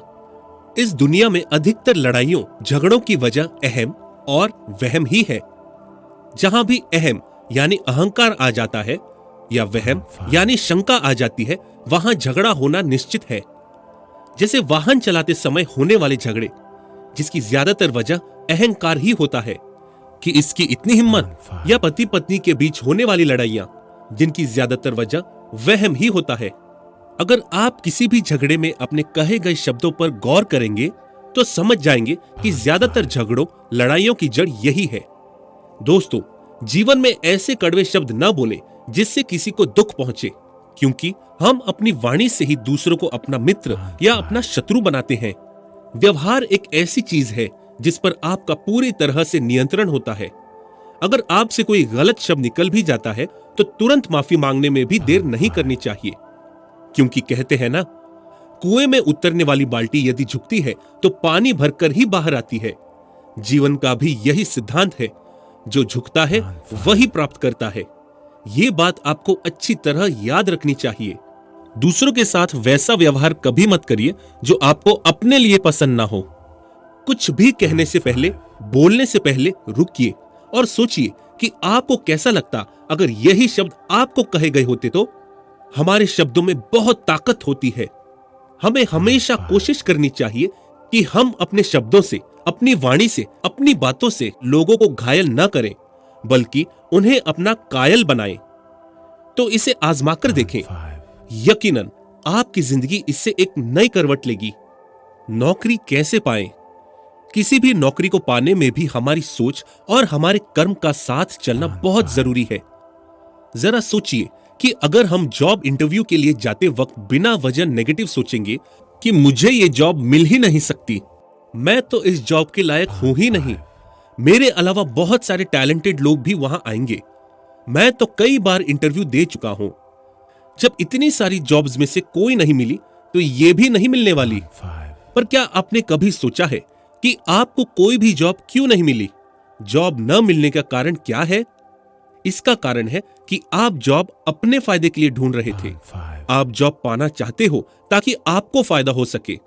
इस दुनिया में अधिकतर लड़ाइयों झगड़ों की वजह अहम और वहम ही है। जहां भी अहम यानी अहंकार आ जाता है या वहम यानी शंका आ जाती है, वहां झगड़ा होना निश्चित है। जैसे वाहन चलाते समय होने वाले झगड़े, जिसकी ज्यादातर वजह अहंकार ही होता है कि इसकी इतनी हिम्मत, या पति पत्नी के बीच होने वाली लड़ाइयां, जिनकी ज्यादातर वजह वहम ही होता है। अगर आप किसी भी झगड़े में अपने कहे गए शब्दों पर गौर करेंगे तो समझ जाएंगे कि ज्यादातर झगड़ों लड़ाइयों की जड़ यही है। दोस्तों, जीवन में ऐसे कड़वे शब्द न बोले जिससे किसी को दुख पहुंचे, क्योंकि हम अपनी वाणी से ही दूसरों को अपना मित्र या अपना शत्रु बनाते हैं। व्यवहार एक ऐसी चीज है जिस पर आपका पूरी तरह से नियंत्रण होता है। अगर आपसे कोई गलत शब्द निकल भी जाता है तो तुरंत माफी मांगने में भी देर नहीं करनी चाहिए, क्योंकि कहते हैं ना, कुएं में उतरने वाली बाल्टी यदि झुकती है तो पानी भरकर ही बाहर आती है। जीवन का भी यही सिद्धांत है, जो झुकता है वही प्राप्त करता है। ये बात आपको अच्छी तरह याद रखनी चाहिए। दूसरों के साथ वैसा व्यवहार कभी मत करिए जो आपको अपने लिए पसंद ना हो। कुछ भी कहने से पहले, बोलने से पहले रुकिए और सोचिए कि आपको कैसा लगता अगर यही शब्द आपको कहे गए होते। तो हमारे शब्दों में बहुत ताकत होती है। हमें हमेशा कोशिश करनी चाहिए कि हम अपने शब्दों से, अपनी वाणी से, अपनी बातों से लोगों को घायल न करें, बल्कि उन्हें अपना कायल बनाएं। तो इसे आजमा कर देखें। यकीनन आपकी जिंदगी इससे एक नई करवट लेगी। नौकरी कैसे पाएं? किसी भी नौकरी को पाने में भी हमारी सोच और हमारे कर्म का साथ चलना बहुत जरूरी है। जरा सोचिए कि अगर हम जॉब इंटरव्यू के लिए जाते वक्त बिना वजह नेगेटिव सोचेंगे कि मुझे ये जॉब मिल ही नहीं सकती, मैं तो इस जॉब के लायक हूं ही नहीं, मेरे अलावा बहुत सारे टैलेंटेड लोग भी वहां आएंगे, मैं तो कई बार इंटरव्यू दे चुका हूं, जब इतनी सारी जॉब्स में से कोई नहीं मिली तो ये भी नहीं मिलने वाली। पर क्या आपने कभी सोचा है कि आपको कोई भी जॉब क्यों नहीं मिली? जॉब न मिलने का कारण क्या है? इसका कारण है कि आप जॉब अपने फायदे के लिए ढूंढ रहे थे। आप जॉब पाना चाहते हो ताकि आपको फायदा हो सके।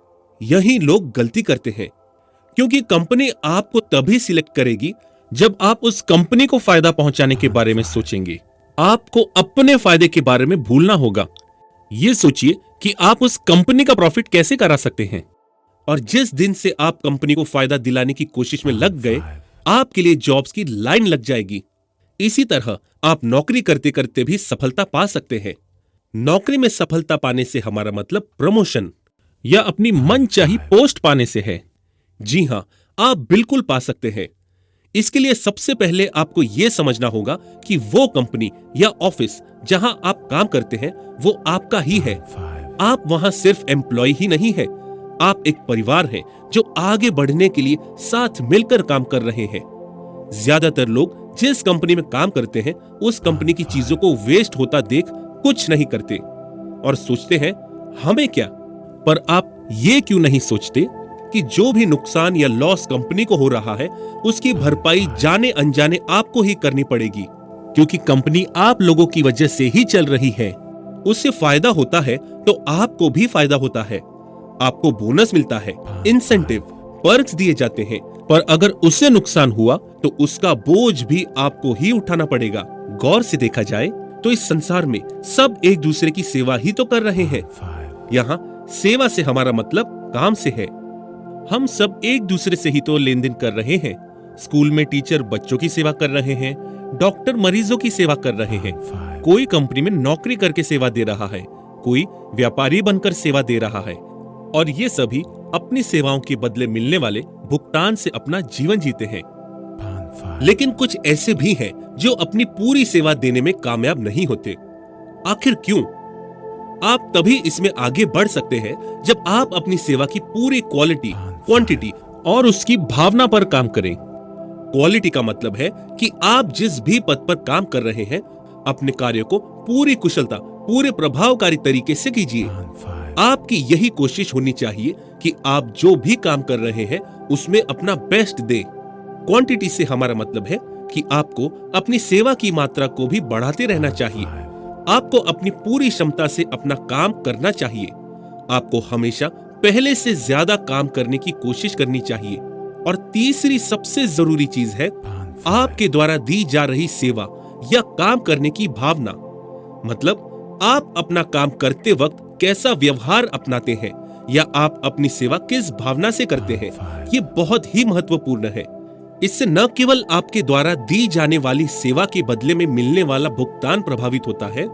यही लोग गलती करते हैं, क्योंकि कंपनी आपको तभी सिलेक्ट करेगी जब आप उस कंपनी को फायदा पहुंचाने के बारे में सोचेंगे। आपको अपने फायदे के बारे में भूलना होगा। यह सोचिए कि आप उस कंपनी का प्रॉफिट कैसे करा सकते हैं। और जिस दिन से आप कंपनी को फायदा दिलाने की कोशिश में लग गए, आपके लिए जॉब्स की लाइन लग जाएगी। इसी तरह आप नौकरी करते करते भी सफलता पा सकते हैं। नौकरी में सफलता पाने से हमारा मतलब प्रमोशन या अपनी मनचाही पोस्ट पाने से है। जी हां, आप बिल्कुल पा सकते हैं। इसके लिए सबसे पहले आपको यह समझना होगा कि वो कंपनी या ऑफिस जहां आप काम करते हैं वो आपका ही है। आप वहां सिर्फ एम्प्लॉय ही नहीं है, आप एक परिवार हैं जो आगे बढ़ने के लिए साथ मिलकर काम कर रहे हैं। ज्यादातर लोग जिस कंपनी में काम करते हैं उस कंपनी की चीजों को वेस्ट होता देख कुछ नहीं करते और सोचते हैं हमें क्या। पर आप ये क्यों नहीं सोचते कि जो भी नुकसान या लॉस कंपनी को हो रहा है उसकी भरपाई जाने अनजाने आपको ही करनी पड़ेगी, क्योंकि कंपनी आप लोगों की वजह से ही चल रही है। उससे फायदा होता है तो आपको भी फायदा होता है। आपको बोनस मिलता है, इंसेंटिव, पर्क्स दिए जाते हैं। पर अगर उससे नुकसान हुआ तो उसका बोझ भी आपको ही उठाना पड़ेगा। गौर से देखा जाए तो इस संसार में सब एक दूसरे की सेवा ही तो कर रहे हैं। यहाँ सेवा से हमारा मतलब काम से है। हम सब एक दूसरे से ही तो लेन देन कर रहे हैं। स्कूल में टीचर बच्चों की सेवा कर रहे हैं, डॉक्टर मरीजों की सेवा कर रहे हैं, कोई कंपनी में नौकरी करके सेवा दे रहा है, कोई व्यापारी बनकर सेवा दे रहा है, और ये सभी अपनी सेवाओं के बदले मिलने वाले भुगतान से अपना जीवन जीते हैं। लेकिन कुछ ऐसे भी हैं जो अपनी पूरी सेवा देने में कामयाब नहीं होते। आखिर क्यों? आप तभी इसमें आगे बढ़ सकते हैं जब आप अपनी सेवा की पूरी क्वालिटी, क्वांटिटी और उसकी भावना पर काम करें। क्वालिटी का मतलब है कि आप जिस भी पद पर काम कर रहे हैं, अपने कार्य को पूरी कुशलता, पूरे प्रभावकारी तरीके से कीजिए। आपकी यही कोशिश होनी चाहिए कि आप जो भी काम कर रहे हैं उसमें अपना बेस्ट दें। क्वांटिटी से हमारा मतलब है कि आपको अपनी सेवा की मात्रा को भी बढ़ाते रहना चाहिए। आपको अपनी पूरी क्षमता से अपना काम करना चाहिए। आपको हमेशा पहले से ज्यादा काम करने की कोशिश करनी चाहिए। और तीसरी सबसे जरूरी चीज है आपके द्वारा दी जा रही सेवा या काम करने की भावना। मतलब आप अपना काम करते वक्त कैसा व्यवहार अपनाते हैं या आप अपनी सेवा किस भावना से करते हैं, ये बहुत ही महत्वपूर्ण है। इससे न केवल आपके द्वारा दी जाने वाली सेवा के बदले में मिलने वाला भुगतान प्रभावित होता है,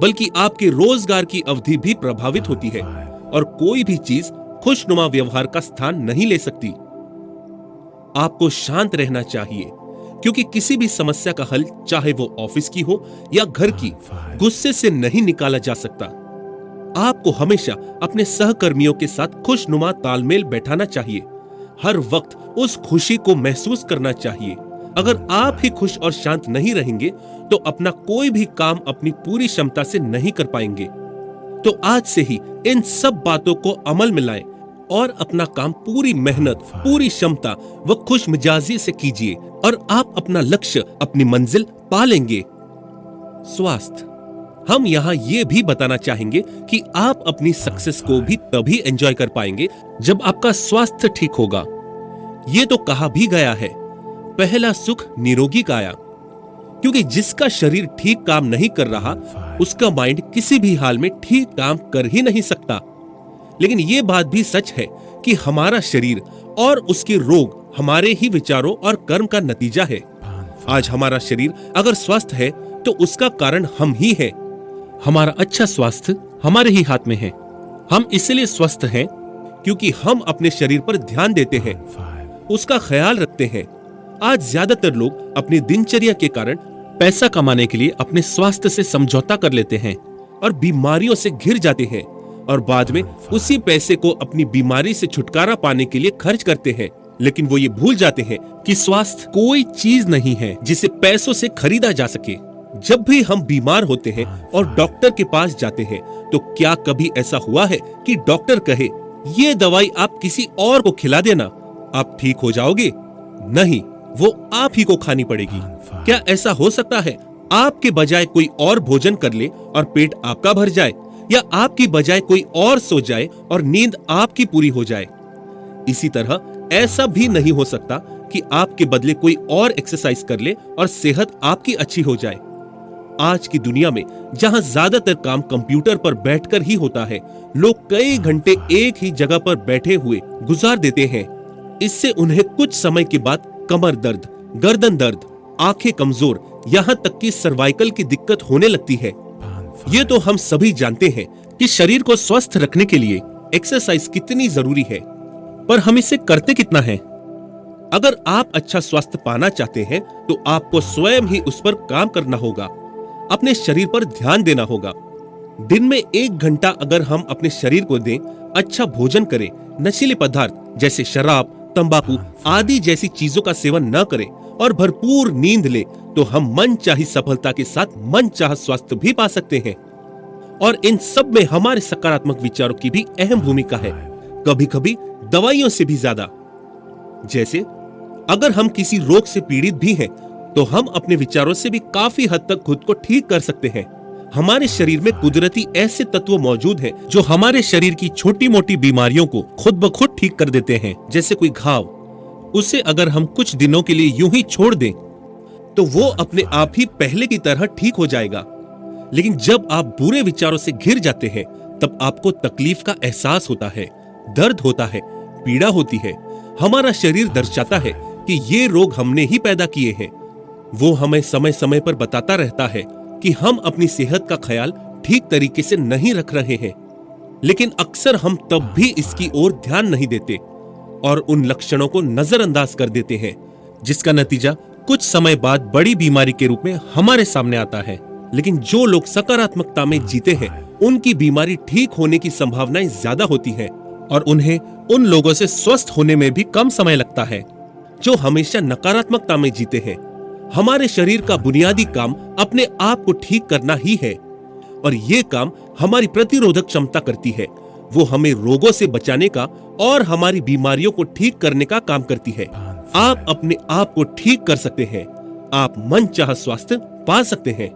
बल्कि आपके रोजगार की अवधि भी प्रभावित होती है और कोई भी चीज खुशनुमा व्यवहार का स्थान नहीं ले सकती। आपको शांत रहना चाहिए, क्योंकि किसी भी समस्या का हल, चाहे वो ऑफिस की हो या घर की, गुस्से से नहीं निकाला जा सकता। आपको हमेशा अपने सहकर्मियों के साथ खुशनुमा तालमेल बैठाना चाहिए। हर वक्त उस खुशी को महसूस करना चाहिए। अगर आप ही खुश और शांत नहीं रहेंगे तो अपना कोई भी काम अपनी पूरी क्षमता से नहीं कर पाएंगे। तो आज से ही इन सब बातों को अमल में लाएं और अपना काम पूरी मेहनत, पूरी क्षमता व खुश मिजाजी से कीजिए और आप अपना लक्ष्य, अपनी मंजिल पा लेंगे। स्वास्थ्य। हम यहाँ ये भी बताना चाहेंगे कि आप अपनी सक्सेस को भी तभी एंजॉय कर पाएंगे जब आपका स्वास्थ्य ठीक होगा। ये तो कहा भी गया है, पहला सुख निरोगी काया। क्योंकि जिसका शरीर ठीक काम नहीं कर रहा, उसका माइंड किसी भी हाल में ठीक काम कर ही नहीं सकता। लेकिन ये बात भी सच है कि हमारा शरीर और उसके रोग हमारे ही विचारों और कर्म का नतीजा है। आज हमारा शरीर अगर स्वस्थ है तो उसका कारण हम ही हैं। हमारा अच्छा स्वास्थ्य हमारे ही हाथ में है। हम इसलिए स्वस्थ हैं क्योंकि हम अपने शरीर पर ध्यान देते हैं, उसका ख्याल रखते हैं। आज ज्यादातर लोग अपनी दिनचर्या के कारण पैसा कमाने के लिए अपने स्वास्थ्य से समझौता कर लेते हैं और बीमारियों से घिर जाते हैं और बाद में उसी पैसे को अपनी बीमारी से छुटकारा पाने के लिए खर्च करते हैं। लेकिन वो ये भूल जाते हैं कि स्वास्थ्य कोई चीज नहीं है जिसे पैसों से खरीदा जा सके। जब भी हम बीमार होते हैं और डॉक्टर के पास जाते हैं तो क्या कभी ऐसा हुआ है कि डॉक्टर कहे ये दवाई आप किसी और को खिला देना, आप ठीक हो जाओगे? नहीं, वो आप ही को खानी पड़ेगी। क्या ऐसा हो सकता है आपके बजाय कोई और भोजन कर ले और पेट आपका भर जाए, या आपकी बजाय कोई और सो जाए और नींद आपकी पूरी हो जाए? इसी तरह ऐसा भी नहीं हो सकता कि आपके बदले कोई और एक्सरसाइज कर ले और सेहत आपकी अच्छी हो जाए। आज की दुनिया में जहां ज्यादातर काम कंप्यूटर पर बैठकर ही होता है, लोग कई घंटे एक ही जगह पर बैठे हुए गुजार देते हैं। इससे उन्हें कुछ समय के बाद कमर दर्द, गर्दन दर्द, आंखें कमजोर, यहाँ तक कि सर्वाइकल की दिक्कत होने लगती है। ये तो हम सभी जानते हैं कि शरीर को स्वस्थ रखने के लिए एक्सरसाइज कितनी जरूरी है, पर हम इसे करते कितना है? अगर आप अच्छा स्वास्थ्य पाना चाहते हैं तो आपको स्वयं ही उस पर काम करना होगा, अपने शरीर पर ध्यान देना होगा। दिन में 1 घंटा अगर हम अपने शरीर को दें, अच्छा भोजन करें, नशीले पदार्थ जैसे शराब, तंबाकू आदि जैसी चीजों का सेवन न करें और भरपूर नींद ले, तो हम मनचाही सफलता के साथ मनचाहा स्वास्थ्य भी पा सकते हैं। और इन सब में हमारे सकारात्मक विचारों की भी अहम भूमिका है, कभी कभी दवाइयों से भी ज्यादा। जैसे अगर हम किसी रोग से पीड़ित भी हैं, तो हम अपने विचारों से भी काफी हद तक खुद को ठीक कर सकते हैं। हमारे शरीर में कुदरती ऐसे तत्व मौजूद हैं जो हमारे शरीर की छोटी मोटी बीमारियों को खुद ब खुद ठीक कर देते हैं। जैसे कोई घाव, उसे अगर हम कुछ दिनों के लिए यूं ही छोड़ दें तो वो अपने आप ही पहले की तरह ठीक हो जाएगा। लेकिन जब आप बुरे विचारों से घिर जाते हैं, तब आपको तकलीफ का एहसास होता है, दर्द होता है, पीड़ा होती है। हमारा शरीर दर्शाता है कि ये रोग हमने ही पैदा किए हैं। वो हमें समय समय पर बताता रहता है कि हम अपनी सेहत का ख्याल ठीक तरीके से नहीं रख रहे हैं, लेकिन अक्सर हम तब भी इसकी ओर ध्यान नहीं देते और उन लक्षणों को नजरअंदाज कर देते हैं, जिसका नतीजा कुछ समय बाद बड़ी बीमारी के रूप में हमारे सामने आता है। लेकिन जो लोग सकारात्मकता में जीते हैं, उनकी बीमारी ठीक होने की संभावनाएं ज्यादा होती हैं और उन्हें उन लोगों से स्वस्थ होने में भी कम समय लगता है जो हमेशा नकारात्मकता में जीते हैं। हमारे शरीर का बुनियादी काम अपने आप को ठीक करना ही है और ये काम हमारी प्रतिरोधक क्षमता करती है। वो हमें रोगों से बचाने का और हमारी बीमारियों को ठीक करने का काम करती है। आप अपने आप को ठीक कर सकते हैं। आप मनचाहा स्वास्थ्य पा सकते हैं।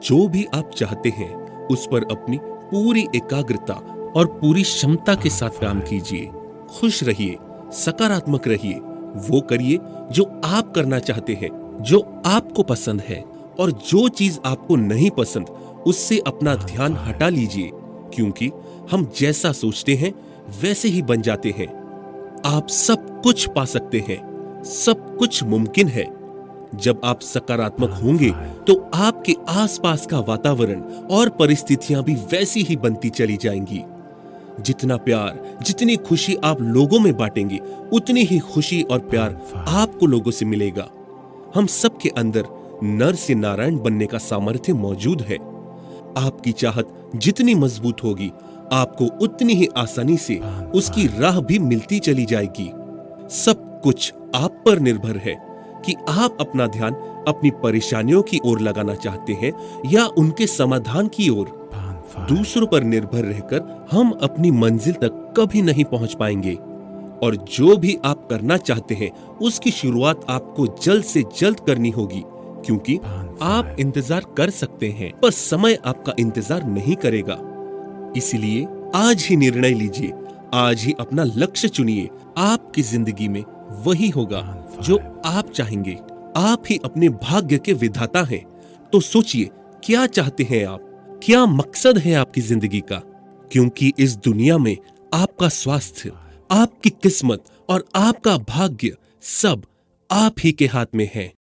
जो भी आप चाहते हैं उस पर अपनी पूरी एकाग्रता और पूरी क्षमता के साथ काम कीजिए। खुश रहिए, सकारात्मक रहिए, वो करिए जो आप करना चाहते हैं, जो आपको पसंद है, और जो चीज आपको नहीं पसंद उससे अपना ध्यान हटा लीजिए, क्योंकि हम जैसा सोचते हैं वैसे ही बन जाते हैं। आप सब कुछ पा सकते हैं, सब कुछ मुमकिन है। जब आप सकारात्मक होंगे तो आपके आसपास का वातावरण और परिस्थितियां भी वैसी ही बनती चली जाएंगी। जितना प्यार, जितनी खुशी आप लोगों में बांटेंगे, उतनी ही खुशी और प्यार आपको लोगों से मिलेगा। हम सबके अंदर नर से नारायण बनने का सामर्थ्य मौजूद है। आपकी चाहत जितनी मजबूत होगी, आपको उतनी ही आसानी से उसकी राह भी मिलती चली जाएगी। सब कुछ आप पर निर्भर है कि आप अपना ध्यान अपनी परेशानियों की ओर लगाना चाहते हैं या उनके समाधान की ओर। दूसरों पर निर्भर रहकर हम अपनी मंजिल तक कभी नहीं पहुंच पाएंगे। और जो भी आप करना चाहते हैं उसकी शुरुआत आपको जल्द से जल्द करनी होगी, क्योंकि आप इंतजार कर सकते हैं पर समय आपका इंतजार नहीं करेगा। इसलिए आज ही निर्णय लीजिए, आज ही अपना लक्ष्य चुनिए। आपकी जिंदगी में वही होगा जो आप चाहेंगे। आप ही अपने भाग्य के विधाता हैं। तो सोचिए, क्या चाहते हैं आप? क्या मकसद है आपकी जिंदगी का? क्योंकि इस दुनिया में आपका स्वास्थ्य, आपकी किस्मत और आपका भाग्य सब आप ही के हाथ में है।